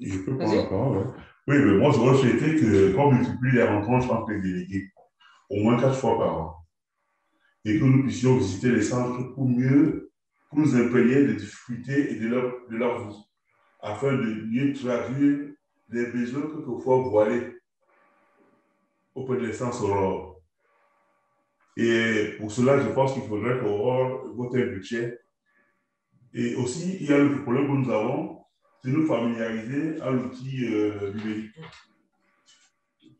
[SPEAKER 3] Je peux prendre la parole, ouais. Oui, mais moi, j'aurais souhaité qu'on multiplie les rencontres entre les délégués, au moins 4 fois par an, et que nous puissions visiter les centres pour nous imprégner des difficultés et de leur vie, afin de mieux traduire les besoins que quelquefois voilés auprès de l'instance Aurore. Et pour cela, je pense qu'il faudrait qu'Aurore vote un budget. Et aussi, il y a le problème que nous avons, c'est nous familiariser à l'outil numérique.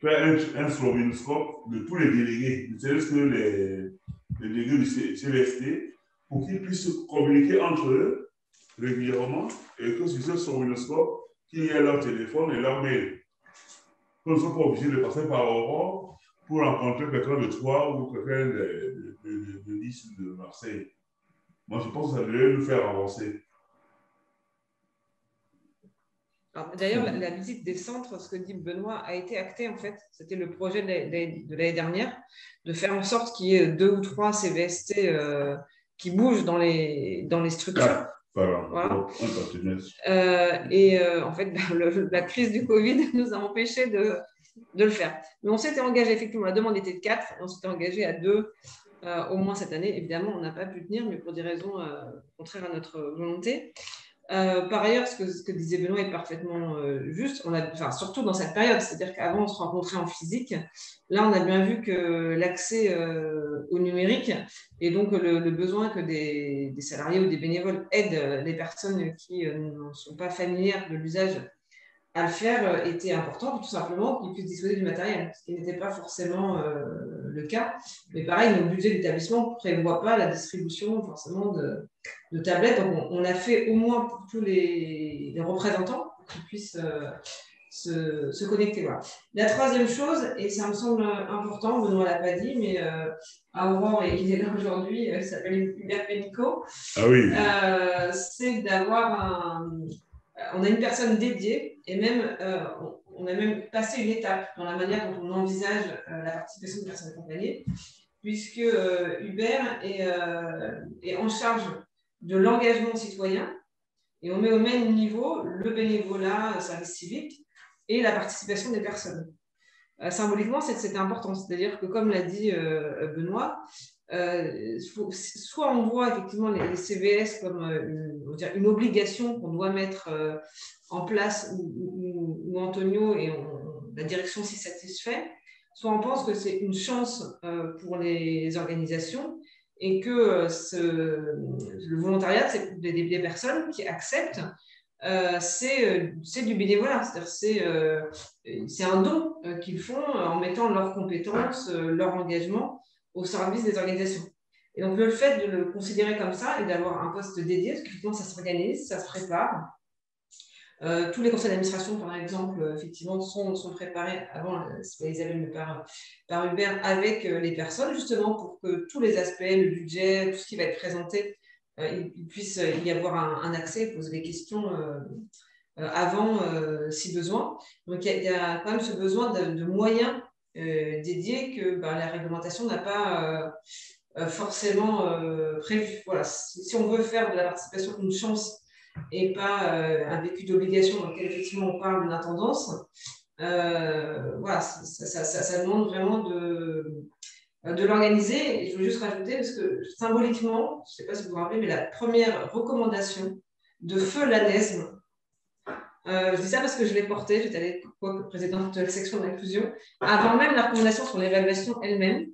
[SPEAKER 3] Faire un slovénoscope de tous les délégués, c'est-à-dire que les délégués du CVST, pour qu'ils puissent communiquer entre eux régulièrement et que sur ce slovénoscope, qu'il y ait leur téléphone et leur mail. Qu'on ne soit pas obligé de passer par Aurore pour rencontrer quelqu'un de Troyes ou quelqu'un de Nice ou de Marseille. Moi, je pense que ça devrait nous faire avancer.
[SPEAKER 2] D'ailleurs, la visite des centres, ce que dit Benoît, a été actée en fait. C'était le projet de l'année dernière, de faire en sorte qu'il y ait 2 ou 3 CVST qui bougent dans les structures Voilà. En fait, la crise du Covid nous a empêchés de le faire. Mais on s'était engagé, effectivement, la demande était de 4, et on s'était engagé à 2 au moins cette année. Évidemment, on n'a pas pu tenir, mais pour des raisons contraires à notre volonté. Par ailleurs, ce que disait Benoît est parfaitement juste, surtout dans cette période, c'est-à-dire qu'avant on se rencontrait en physique, là on a bien vu que l'accès au numérique et donc le besoin que des salariés ou des bénévoles aident les personnes qui ne sont pas familières de l'usage à le faire était important, tout simplement qu'ils puissent disposer du matériel, ce qui n'était pas forcément le cas. Mais pareil, nos budgets d'établissement ne prévoient pas la distribution forcément de tablettes. Donc, on a fait au moins pour tous les représentants pour qu'ils puissent se connecter. Voilà. La troisième chose, et ça me semble important, Benoît ne l'a pas dit, mais à Aurore, et il est là aujourd'hui, il s'appelle Hubert Pénicaud, c'est d'avoir on a une personne dédiée et même on a même passé une étape dans la manière dont on envisage la participation des personnes accompagnées, puisque Hubert est en charge de l'engagement citoyen et on met au même niveau le bénévolat, service civique et la participation des personnes. Symboliquement, c'est important, c'est-à-dire que comme l'a dit Benoît, soit on voit effectivement les CVS comme une obligation qu'on doit mettre en place ou Antonio et la direction s'y satisfait, soit on pense que c'est une chance pour les organisations et que le volontariat, c'est des personnes qui acceptent. C'est du bénévolat, c'est-à-dire c'est un don qu'ils font en mettant leurs compétences, leur engagement au service des organisations. Et donc, le fait de le considérer comme ça et d'avoir un poste dédié, parce qu'effectivement, ça s'organise, ça se prépare. Tous les conseils d'administration, par exemple, effectivement, sont préparés avant, c'est pas Isabelle, mais par Hubert, avec les personnes, justement, pour que tous les aspects, le budget, tout ce qui va être présenté, il puisse y avoir un accès, poser des questions avant, si besoin. Donc, il y a quand même ce besoin de moyens dédiés que la réglementation n'a pas forcément prévu. Voilà. Si on veut faire de la participation une chance et pas un vécu d'obligation dans lequel effectivement on parle d'une intendance, voilà, ça demande vraiment de l'organiser. Et je veux juste rajouter, parce que symboliquement, je ne sais pas si vous vous rappelez, mais la première recommandation de feu l'ANESM, je dis ça parce que je l'ai portée, j'étais à l'époque présidente de la section d'inclusion, avant même la recommandation sur l'évaluation elle-même,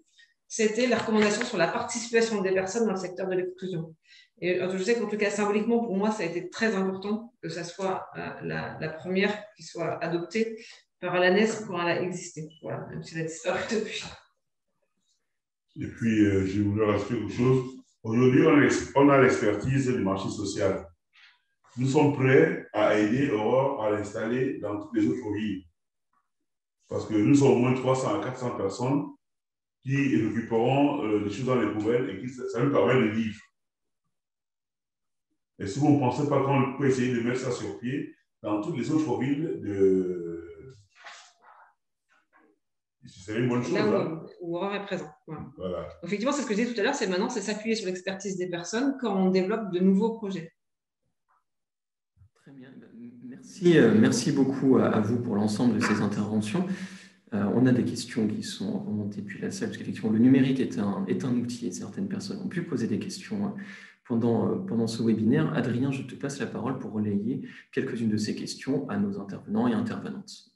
[SPEAKER 2] c'était la recommandation sur la participation des personnes dans le secteur de l'exclusion. Et je sais qu'en tout cas, symboliquement, pour moi, ça a été très important que ça soit la première qui soit adoptée par l'ANESM quand elle a existé. Voilà, même si elle a disparu depuis.
[SPEAKER 3] Et puis, je voulais rajouter autre chose. Aujourd'hui, on a l'expertise du marché social. Nous sommes prêts à aider Aurore à l'installer dans toutes les autres villes. Parce que nous sommes au moins 300 à 400 personnes qui récupéreront des choses dans les poubelles et ça nous permet de vivre. Et si vous ne pensez pas qu'on peut essayer de mettre ça sur pied dans toutes les autres villes c'est une bonne chose.
[SPEAKER 2] Là où Aurore est présent. Voilà. Effectivement, c'est ce que je disais tout à l'heure, c'est maintenant, c'est s'appuyer sur l'expertise des personnes quand on développe de nouveaux projets.
[SPEAKER 1] Très bien. Merci beaucoup à vous pour l'ensemble de ces interventions. On a des questions qui sont remontées depuis la salle, parce qu'effectivement, le numérique est un outil et certaines personnes ont pu poser des questions pendant ce webinaire. Adrien, je te passe la parole pour relayer quelques-unes de ces questions à nos intervenants et intervenantes.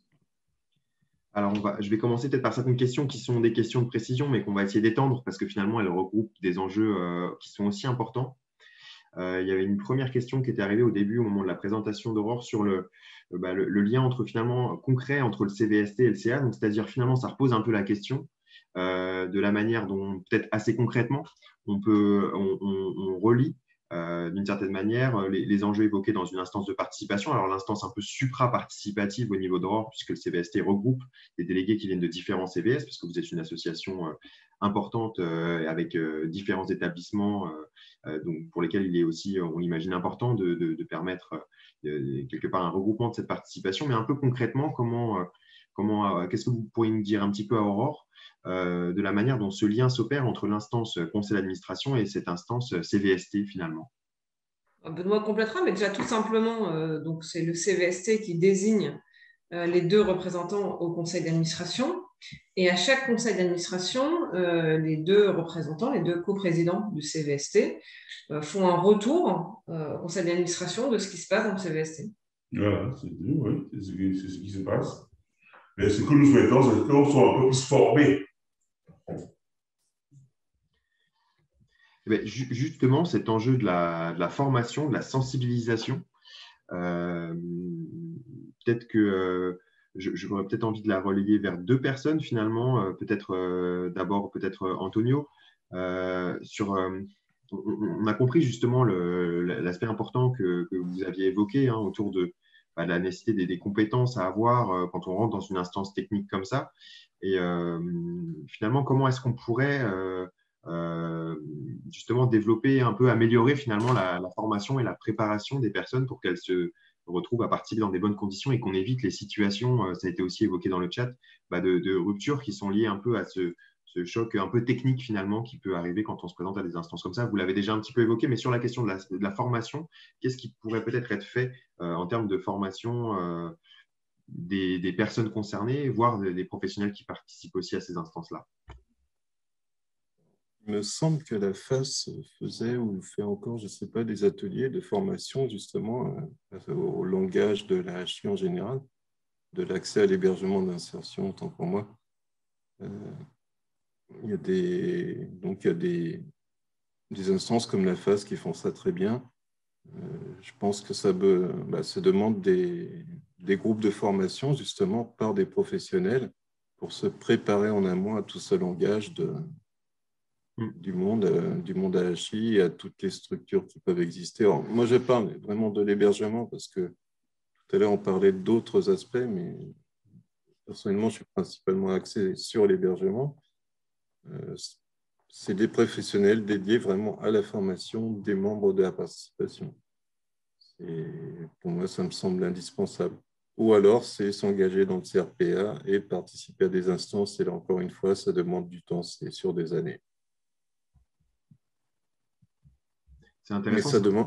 [SPEAKER 5] Alors, je vais commencer peut-être par certaines questions qui sont des questions de précision, mais qu'on va essayer d'étendre parce que finalement, elles regroupent des enjeux qui sont aussi importants. Il y avait une première question qui était arrivée au début, au moment de la présentation d'Aurore, sur le lien concret entre le CVST et le CA. Donc, c'est-à-dire, finalement, ça repose un peu la question de la manière dont, peut-être assez concrètement, on relie d'une certaine manière les enjeux évoqués dans une instance de participation. Alors, l'instance un peu supra-participative au niveau d'Aurore, puisque le CVST regroupe des délégués qui viennent de différents CVS, puisque vous êtes une association importante avec différents établissements donc pour lesquels il est aussi, on l'imagine, important de permettre quelque part un regroupement de cette participation. Mais un peu concrètement, qu'est-ce que vous pourriez nous dire un petit peu à Aurore de la manière dont ce lien s'opère entre l'instance conseil d'administration et cette instance CVST finalement?
[SPEAKER 2] Benoît complétera, mais déjà tout simplement, donc c'est le CVST qui désigne les 2 représentants au conseil d'administration. Et à chaque conseil d'administration, les 2 représentants, les 2 coprésidents du CVST font un retour au conseil d'administration de ce qui se passe dans le CVST.
[SPEAKER 3] Voilà, oui, c'est ce qui se passe. Mais ce que nous souhaitons, c'est qu'on soit un peu plus formés.
[SPEAKER 5] Justement, cet enjeu de la formation, de la sensibilisation, peut-être que j'aurais peut-être envie de la relayer vers 2 personnes finalement, d'abord peut-être Antonio. On a compris justement l'aspect important que vous aviez évoqué autour de la nécessité des compétences à avoir quand on rentre dans une instance technique comme ça. Et finalement, comment est-ce qu'on pourrait justement développer un peu, améliorer finalement la formation et la préparation des personnes pour qu'elles se retrouvent à participer dans des bonnes conditions et qu'on évite les situations, ça a été aussi évoqué dans le chat, de ruptures qui sont liées un peu à ce choc un peu technique finalement qui peut arriver quand on se présente à des instances comme ça. Vous l'avez déjà un petit peu évoqué, mais sur la question de la formation, qu'est-ce qui pourrait peut-être être fait en termes de formation des personnes concernées, voire des professionnels qui participent aussi à ces instances-là?
[SPEAKER 4] Il me semble que la FAS faisait ou fait encore, je ne sais pas, des ateliers de formation justement au langage de la HI en général, de l'accès à l'hébergement d'insertion, autant pour moi. Il y a des instances comme la FAS qui font ça très bien. Je pense que ça demande des groupes de formation justement par des professionnels pour se préparer en amont à tout ce langage du monde AHI et à toutes les structures qui peuvent exister. Alors, moi, je parle vraiment de l'hébergement parce que tout à l'heure, on parlait d'autres aspects, mais personnellement, je suis principalement axé sur l'hébergement. C'est des professionnels dédiés vraiment à la formation des membres de la participation. Et pour moi, ça me semble indispensable. Ou alors, c'est s'engager dans le CRPA et participer à des instances. Et là, encore une fois, ça demande du temps, c'est sur des années.
[SPEAKER 5] C'est intéressant.
[SPEAKER 4] Mais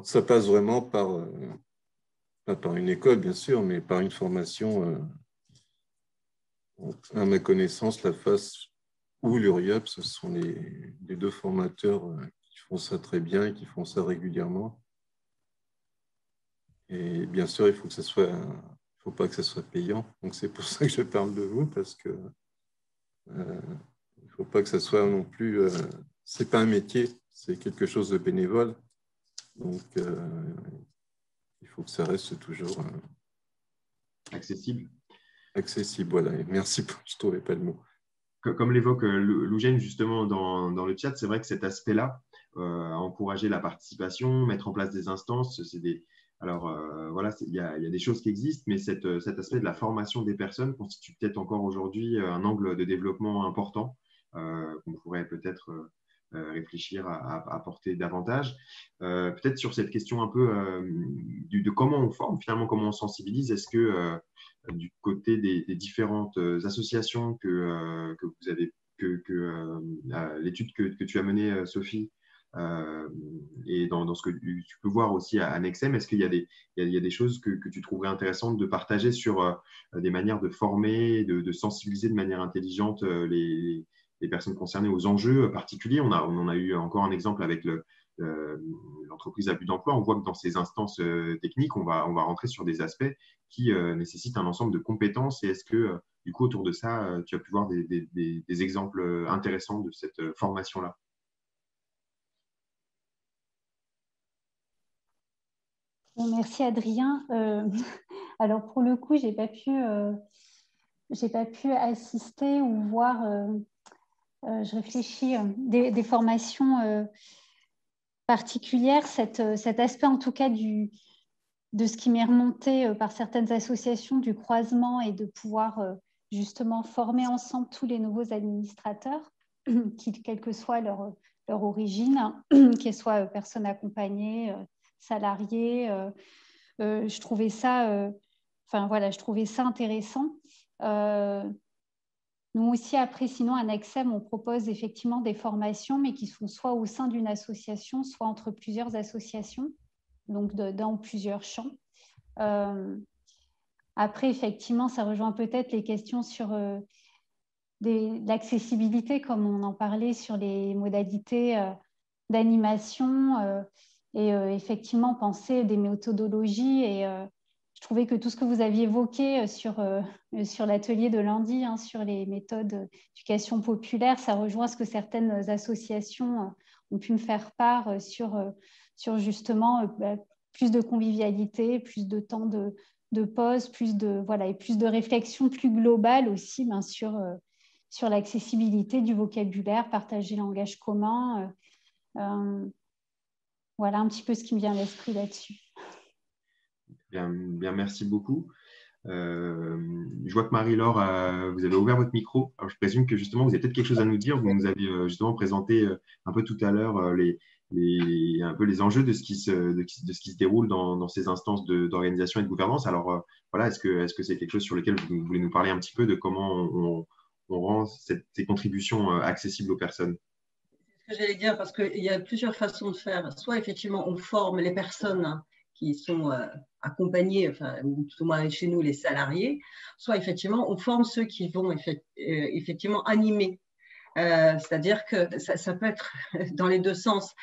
[SPEAKER 4] ça passe vraiment pas par une école, bien sûr, mais par une formation. À ma connaissance, la FAS ou l'URIAP, ce sont les 2 formateurs qui font ça très bien et qui font ça régulièrement. Et bien sûr, il faut pas que ça soit payant. Donc, c'est pour ça que je parle de vous, parce que il ne faut pas que ça soit non plus... c'est pas un métier, c'est quelque chose de bénévole. Donc, il faut que ça reste toujours...
[SPEAKER 5] accessible.
[SPEAKER 4] Accessible, voilà. Et merci, je ne trouvais pas le mot.
[SPEAKER 5] Comme l'évoque Lougène justement dans le chat, c'est vrai que cet aspect-là, encourager la participation, mettre en place des instances, alors voilà, il y a des choses qui existent, mais cet aspect de la formation des personnes constitue peut-être encore aujourd'hui un angle de développement important qu'on pourrait peut-être réfléchir à porter davantage. Peut-être sur cette question un peu de comment on forme, finalement, comment on sensibilise, est-ce que du côté des différentes associations que vous avez, l'étude que tu as menée, Sophie, et dans ce que tu peux voir aussi à Nexem, est-ce qu'il y a des choses que tu trouverais intéressantes de partager sur des manières de former, de sensibiliser de manière intelligente les personnes concernées aux enjeux particuliers? On en a eu encore un exemple avec l'entreprise à but d'emploi. On voit que dans ces instances techniques, on va rentrer sur des aspects qui nécessitent un ensemble de compétences. Et est-ce que, du coup, autour de ça, tu as pu voir des exemples intéressants de cette formation-là?
[SPEAKER 6] Merci Adrien. Alors pour le coup, j'ai pas pu assister ou voir. Je réfléchis des formations particulières. Cet aspect en tout cas de ce qui m'est remonté par certaines associations du croisement et de pouvoir justement former ensemble tous les nouveaux administrateurs, quelle que soit leur origine, qu'elles soient personnes accompagnées, salariés. Je trouvais ça intéressant. Nous aussi, après, sinon, à Nexem, on propose effectivement des formations, mais qui sont soit au sein d'une association, soit entre plusieurs associations, donc dans plusieurs champs. Après, effectivement, ça rejoint peut-être les questions sur l'accessibilité, comme on en parlait, sur les modalités d'animation et effectivement penser des méthodologies. Et je trouvais que tout ce que vous aviez évoqué sur l'atelier de lundi, hein, sur les méthodes d'éducation populaire, ça rejoint ce que certaines associations ont pu me faire part sur justement plus de convivialité, plus de temps de pause, voilà, et plus de réflexion plus globale aussi sur l'accessibilité du vocabulaire, partager le langage commun. Voilà un petit peu ce qui me vient à l'esprit là-dessus.
[SPEAKER 5] Bien, merci beaucoup. Je vois que Marie-Laure, vous avez ouvert votre micro. Alors, je présume que justement, vous avez peut-être quelque chose à nous dire. Vous nous avez justement présenté un peu tout à l'heure un peu les enjeux de ce qui se déroule dans ces instances d'organisation et de gouvernance. Alors, voilà, est-ce que c'est quelque chose sur lequel vous voulez nous parler un petit peu de comment on rend ces contributions accessibles aux personnes?
[SPEAKER 7] Ce que j'allais dire, parce qu'il y a plusieurs façons de faire. Soit effectivement, on forme les personnes qui sont accompagnés, enfin, ou tout au moins chez nous, les salariés, soit effectivement, on forme ceux qui vont effectivement animer. C'est-à-dire que ça peut être dans les deux sens.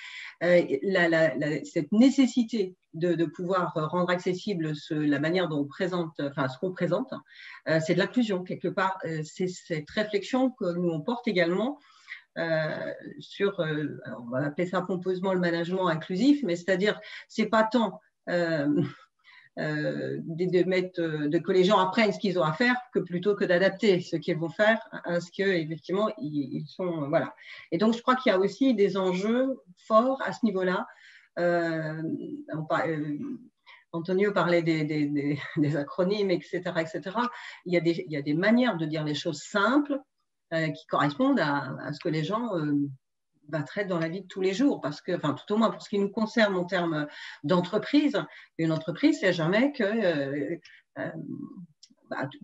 [SPEAKER 7] Cette nécessité de pouvoir rendre accessible la manière dont on présente, enfin, ce qu'on présente, c'est de l'inclusion, quelque part. C'est cette réflexion que nous, on porte également sur, on va appeler ça pompeusement le management inclusif, mais c'est-à-dire, c'est pas tant que les gens apprennent ce qu'ils ont à faire que plutôt que d'adapter ce qu'ils vont faire à ce qu'effectivement ils sont. Voilà. Et donc, je crois qu'il y a aussi des enjeux forts à ce niveau-là. Antonio parlait des acronymes, etc., etc. Il y a des manières de dire les choses simples qui correspondent à ce que les gens traitent dans la vie de tous les jours, parce que, enfin, tout au moins pour ce qui nous concerne en termes d'entreprise, une entreprise, c'est jamais que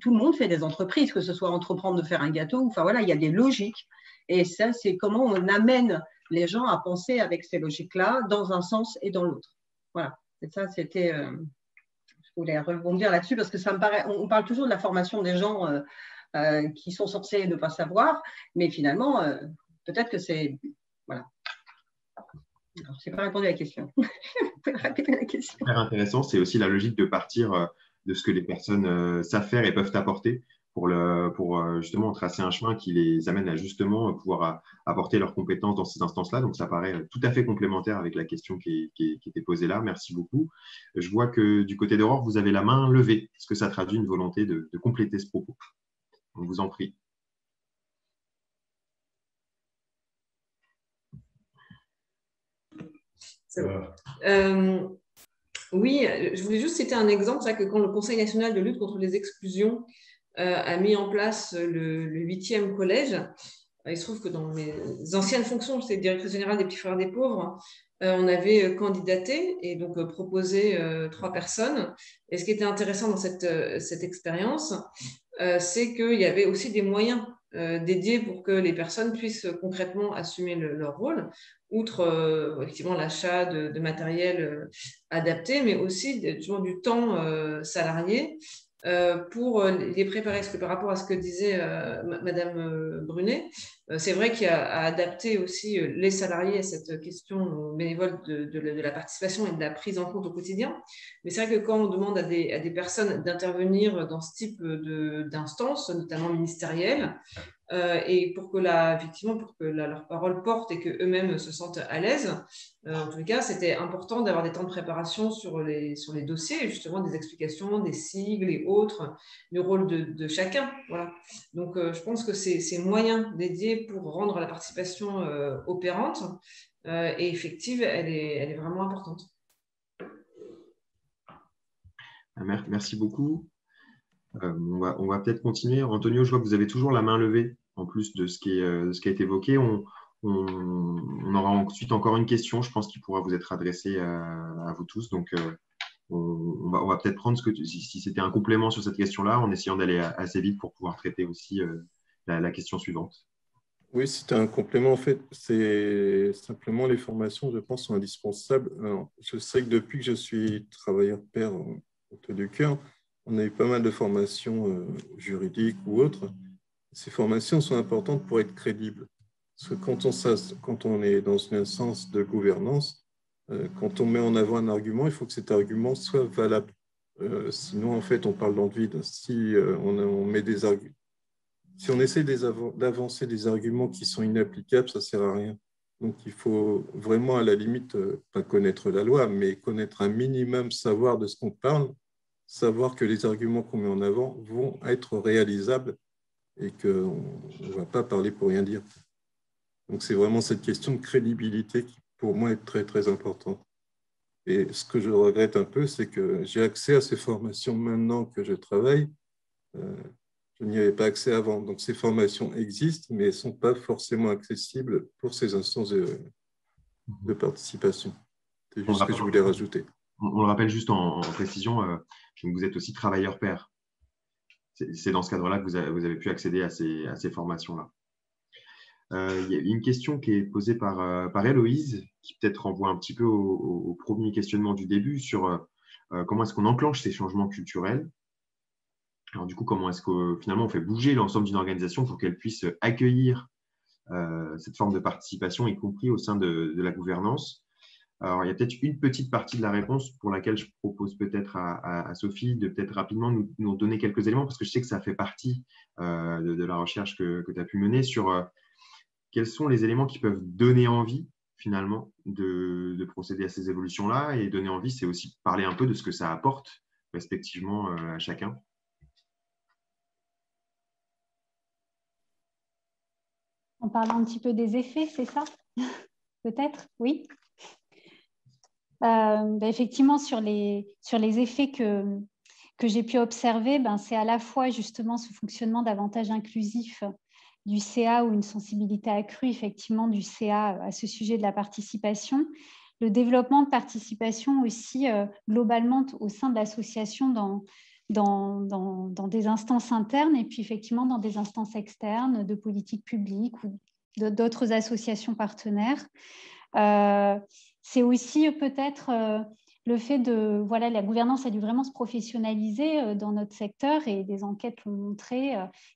[SPEAKER 7] tout le monde fait des entreprises, que ce soit entreprendre de faire un gâteau, enfin voilà, il y a des logiques, et ça, c'est comment on amène les gens à penser avec ces logiques-là dans un sens et dans l'autre. Voilà, et ça, c'était, je voulais rebondir là-dessus, parce que ça me paraît, on parle toujours de la formation des gens qui sont censés ne pas savoir, mais finalement, peut-être que c'est... Voilà. Alors, je n'ai pas répondu à la question. Vous pouvez répéter la question.
[SPEAKER 5] Super intéressant, c'est aussi la logique de partir de ce que les personnes savent faire et peuvent apporter pour justement tracer un chemin qui les amène à justement pouvoir apporter leurs compétences dans ces instances-là. Donc, ça paraît tout à fait complémentaire avec la question qui était posée là. Merci beaucoup. Je vois que du côté d'Aurore, vous avez la main levée. Est-ce que ça traduit une volonté de compléter ce propos? On vous en prie.
[SPEAKER 2] Oui, je voulais juste citer un exemple, c'est que quand le Conseil national de lutte contre les exclusions a mis en place le 8e collège, il se trouve que dans mes anciennes fonctions, j'étais directrice générale des Petits Frères des Pauvres, on avait candidaté et donc proposé 3 personnes. Et ce qui était intéressant dans cette expérience, c'est qu'il y avait aussi des moyens dédiés pour que les personnes puissent concrètement assumer leur rôle, outre effectivement l'achat de matériel adapté, mais aussi du temps salarié pour les préparer. Parce que par rapport à ce que disait Madame Brunet, c'est vrai qu'il y a à adapter aussi les salariés à cette question bénévole de la participation et de la prise en compte au quotidien. Mais c'est vrai que quand on demande à des personnes d'intervenir dans ce type d'instance, notamment ministérielle, et pour que leur parole porte et qu'eux-mêmes se sentent à l'aise, en tout cas, c'était important d'avoir des temps de préparation sur les dossiers, justement des explications, des sigles et autres, du rôle de chacun. Voilà. Donc, je pense que ces moyens dédiés pour rendre la participation opérante et effective, elle est vraiment importante.
[SPEAKER 5] Merci beaucoup. On va peut-être continuer. Antonio, je vois que vous avez toujours la main levée, en plus de ce qui a été évoqué. On aura ensuite encore une question, je pense, qui pourra vous être adressée à vous tous. Donc, on va peut-être prendre si c'était un complément sur cette question-là, en essayant d'aller assez vite pour pouvoir traiter aussi la question suivante.
[SPEAKER 4] Oui, c'était un complément. En fait, c'est simplement les formations, je pense, sont indispensables. Alors, je sais que depuis que je suis travailleur pair au Hôtel du Cœur, on a eu pas mal de formations juridiques ou autres. Ces formations sont importantes pour être crédibles. Parce que quand on est dans une instance de gouvernance, quand on met en avant un argument, il faut que cet argument soit valable. Sinon, en fait, on parle dans le vide. Si on met des arguments, si on essaie d'avancer des arguments qui sont inapplicables, ça ne sert à rien. Donc, il faut vraiment, à la limite, pas connaître la loi, mais connaître un minimum, savoir de ce qu'on parle, savoir que les arguments qu'on met en avant vont être réalisables et qu'on ne va pas parler pour rien dire. Donc, c'est vraiment cette question de crédibilité qui, pour moi, est très, très importante. Et ce que je regrette un peu, c'est que j'ai accès à ces formations maintenant que je travaille. Je n'y avais pas accès avant. Donc, ces formations existent, mais elles ne sont pas forcément accessibles pour ces instances de participation. C'est juste ce que je voulais rajouter.
[SPEAKER 5] On le rappelle juste en précision, vous êtes aussi travailleur pair. C'est dans ce cadre-là que vous avez pu accéder à ces formations-là. Il y a une question qui est posée par Héloïse, qui peut-être renvoie un petit peu au premier questionnement du début sur comment est-ce qu'on enclenche ces changements culturels. Alors du coup, comment est-ce que finalement on fait bouger l'ensemble d'une organisation pour qu'elle puisse accueillir cette forme de participation, y compris au sein de la gouvernance. Alors, il y a peut-être une petite partie de la réponse pour laquelle je propose peut-être à Sophie de peut-être rapidement nous donner quelques éléments, parce que je sais que ça fait partie de la recherche que tu as pu mener sur quels sont les éléments qui peuvent donner envie finalement de procéder à ces évolutions-là. Et donner envie, c'est aussi parler un peu de ce que ça apporte respectivement à chacun.
[SPEAKER 6] En parlant un petit peu des effets, c'est ça? Peut-être, oui. Effectivement, sur les effets que j'ai pu observer, c'est à la fois justement ce fonctionnement davantage inclusif du CA ou une sensibilité accrue effectivement du CA à ce sujet de la participation, le développement de participation aussi globalement au sein de l'association dans des instances internes et puis effectivement dans des instances externes de politique publique ou d'autres associations partenaires. C'est aussi peut-être le fait de, voilà, la gouvernance a dû vraiment se professionnaliser dans notre secteur et des enquêtes l'ont montré,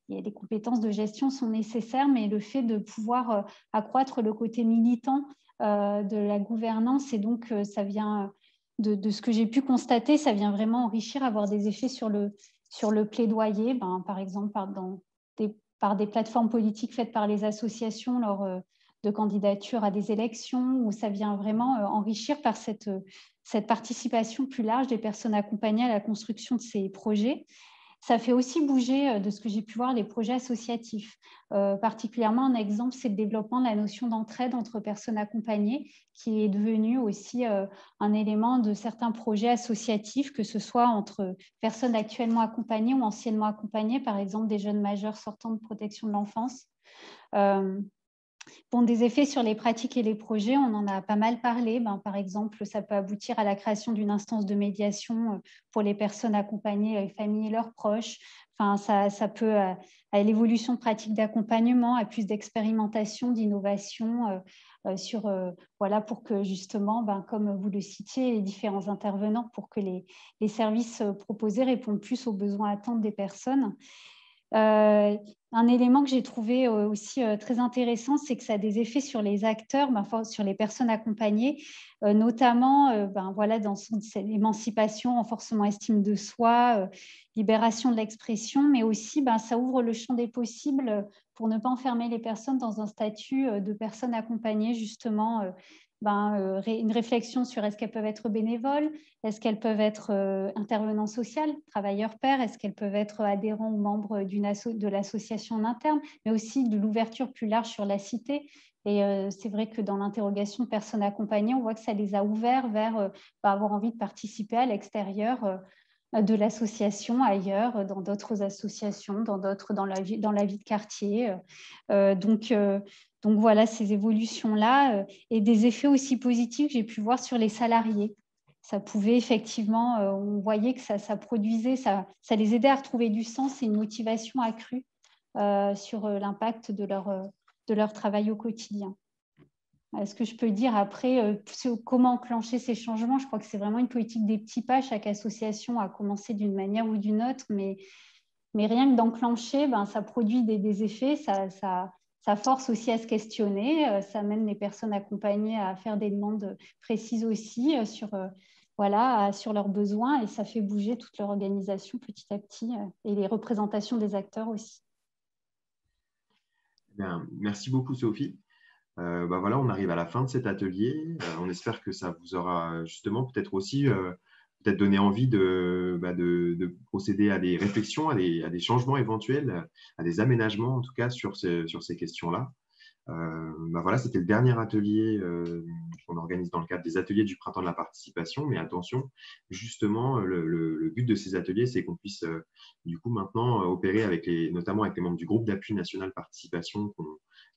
[SPEAKER 6] et les compétences de gestion sont nécessaires, mais le fait de pouvoir accroître le côté militant de la gouvernance, et donc ça vient de ce que j'ai pu constater, ça vient vraiment enrichir, avoir des effets sur le plaidoyer, par exemple par des plateformes politiques faites par les associations lors de candidature à des élections, où ça vient vraiment enrichir par cette participation plus large des personnes accompagnées à la construction de ces projets. Ça fait aussi bouger, de ce que j'ai pu voir, les projets associatifs. Particulièrement, un exemple, c'est le développement de la notion d'entraide entre personnes accompagnées, qui est devenu aussi un élément de certains projets associatifs, que ce soit entre personnes actuellement accompagnées ou anciennement accompagnées, par exemple des jeunes majeurs sortant de protection de l'enfance. Des effets sur les pratiques et les projets, on en a pas mal parlé. Par exemple, ça peut aboutir à la création d'une instance de médiation pour les personnes accompagnées, les familles et leurs proches. Ça peut à l'évolution de pratiques d'accompagnement, à plus d'expérimentation, d'innovation, pour que justement, comme vous le citiez, les différents intervenants, pour que les services proposés répondent plus aux besoins attentes des personnes. Un élément que j'ai trouvé aussi très intéressant, c'est que ça a des effets sur les acteurs, sur les personnes accompagnées, notamment dans cette émancipation, renforcement estime de soi, libération de l'expression, mais aussi ça ouvre le champ des possibles pour ne pas enfermer les personnes dans un statut de personnes accompagnées, justement. Une réflexion sur est-ce qu'elles peuvent être bénévoles, est-ce qu'elles peuvent être intervenants sociaux, travailleurs pairs, est-ce qu'elles peuvent être adhérents ou membres de l'association en interne, mais aussi de l'ouverture plus large sur la cité. Et c'est vrai que dans l'interrogation de personnes accompagnées, on voit que ça les a ouverts vers avoir envie de participer à l'extérieur de l'association, ailleurs, dans d'autres associations, dans la vie de quartier. Donc voilà, ces évolutions-là et des effets aussi positifs que j'ai pu voir sur les salariés. Ça pouvait effectivement, on voyait que ça produisait, ça les aidait à retrouver du sens et une motivation accrue sur l'impact de leur travail au quotidien. Ce que je peux dire après, comment enclencher ces changements, je crois que c'est vraiment une politique des petits pas. Chaque association a commencé d'une manière ou d'une autre, mais rien que d'enclencher, ça produit des effets, ça force aussi à se questionner, ça amène les personnes accompagnées à faire des demandes précises aussi sur leurs besoins, et ça fait bouger toute leur organisation petit à petit et les représentations des acteurs aussi.
[SPEAKER 5] Bien, merci beaucoup Sophie. Voilà, on arrive à la fin de cet atelier. On espère que ça vous aura justement peut-être aussi peut-être donné envie de procéder à des réflexions, à des changements éventuels, à des aménagements en tout cas sur ces questions-là. Voilà, c'était le dernier atelier qu'on organise dans le cadre des ateliers du printemps de la participation. Mais attention, justement, le but de ces ateliers, c'est qu'on puisse du coup maintenant opérer notamment avec les membres du groupe d'appui national participation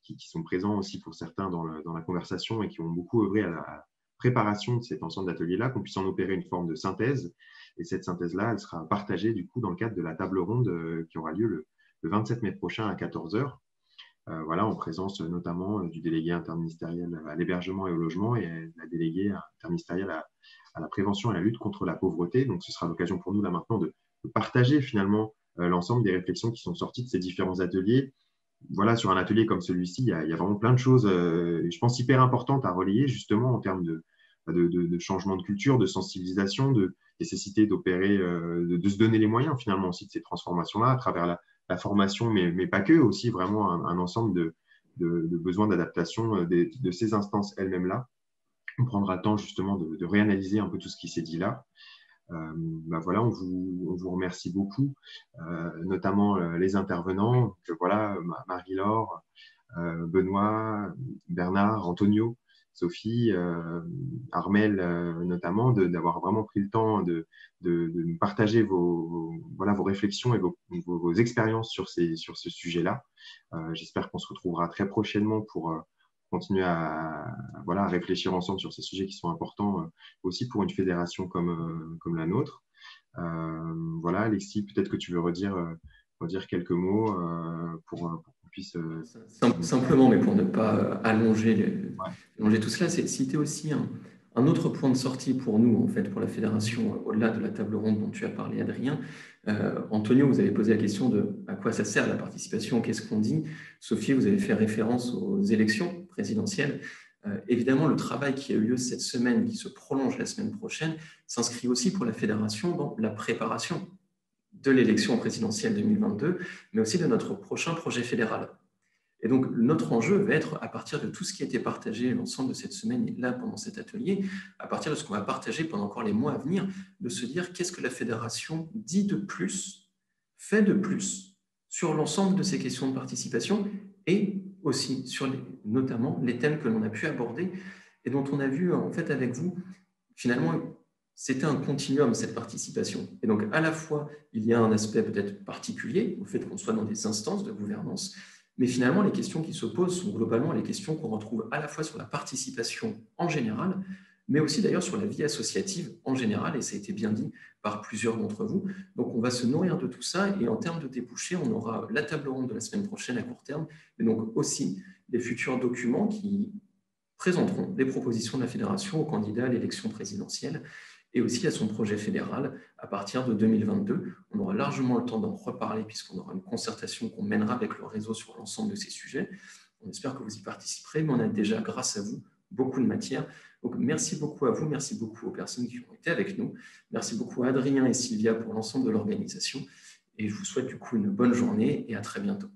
[SPEAKER 5] qui sont présents aussi pour certains dans la conversation et qui ont beaucoup œuvré à la préparation de cet ensemble d'ateliers-là, qu'on puisse en opérer une forme de synthèse. Et cette synthèse-là, elle sera partagée du coup dans le cadre de la table ronde qui aura lieu le 27 mai prochain à 14 h. Voilà, en présence notamment du délégué interministériel à l'hébergement et au logement et la déléguée interministérielle à la prévention et à la lutte contre la pauvreté. Donc, ce sera l'occasion pour nous là maintenant de partager finalement l'ensemble des réflexions qui sont sorties de ces différents ateliers. Voilà, sur un atelier comme celui-ci, il y a vraiment plein de choses, je pense, hyper importantes à relayer justement en termes de changement de culture, de sensibilisation, de nécessité d'opérer, de se donner les moyens finalement aussi de ces transformations-là à travers la formation, mais pas que, aussi vraiment un ensemble de besoins d'adaptation de ces instances elles-mêmes-là. On prendra le temps justement de réanalyser un peu tout ce qui s'est dit là. Voilà, on vous remercie beaucoup, notamment les intervenants, voilà, Marie-Laure, Benoît, Bernard, Antonio, Sophie, Armel notamment, d'avoir vraiment pris le temps de nous partager vos réflexions et vos expériences sur ce sujet-là. J'espère qu'on se retrouvera très prochainement pour continuer à réfléchir ensemble sur ces sujets qui sont importants aussi pour une fédération comme la nôtre. Voilà, Alexis, peut-être que tu veux redire quelques mots pour qu'on puisse…
[SPEAKER 1] Simplement, mais pour ne pas allonger tout cela, c'était aussi un autre point de sortie pour nous, en fait, pour la fédération, au-delà de la table ronde dont tu as parlé, Adrien. Antonio, vous avez posé la question de à quoi ça sert la participation, qu'est-ce qu'on dit. Sophie, vous avez fait référence aux élections présidentielles. Évidemment, le travail qui a eu lieu cette semaine, qui se prolonge la semaine prochaine, s'inscrit aussi pour la fédération dans la préparation de l'élection présidentielle 2022, mais aussi de notre prochain projet fédéral. Et donc, notre enjeu va être, à partir de tout ce qui a été partagé l'ensemble de cette semaine et là, pendant cet atelier, à partir de ce qu'on va partager pendant encore les mois à venir, de se dire qu'est-ce que la fédération dit de plus, fait de plus sur l'ensemble de ces questions de participation et aussi sur notamment les thèmes que l'on a pu aborder et dont on a vu en fait avec vous, finalement, c'était un continuum, cette participation. Et donc, à la fois, il y a un aspect peut-être particulier au fait qu'on soit dans des instances de gouvernance, mais finalement, les questions qui se posent sont globalement les questions qu'on retrouve à la fois sur la participation en général, mais aussi d'ailleurs sur la vie associative en général, et ça a été bien dit par plusieurs d'entre vous. Donc, on va se nourrir de tout ça, et en termes de débouchés, on aura la table ronde de la semaine prochaine à court terme, mais donc aussi des futurs documents qui présenteront des propositions de la fédération aux candidats à l'élection présidentielle et aussi à son projet fédéral à partir de 2022. On aura largement le temps d'en reparler puisqu'on aura une concertation qu'on mènera avec le réseau sur l'ensemble de ces sujets. On espère que vous y participerez, mais on a déjà, grâce à vous, beaucoup de matière. Donc, merci beaucoup à vous, merci beaucoup aux personnes qui ont été avec nous. Merci beaucoup à Adrien et Sylvia pour l'ensemble de l'organisation. Et je vous souhaite du coup une bonne journée et à très bientôt.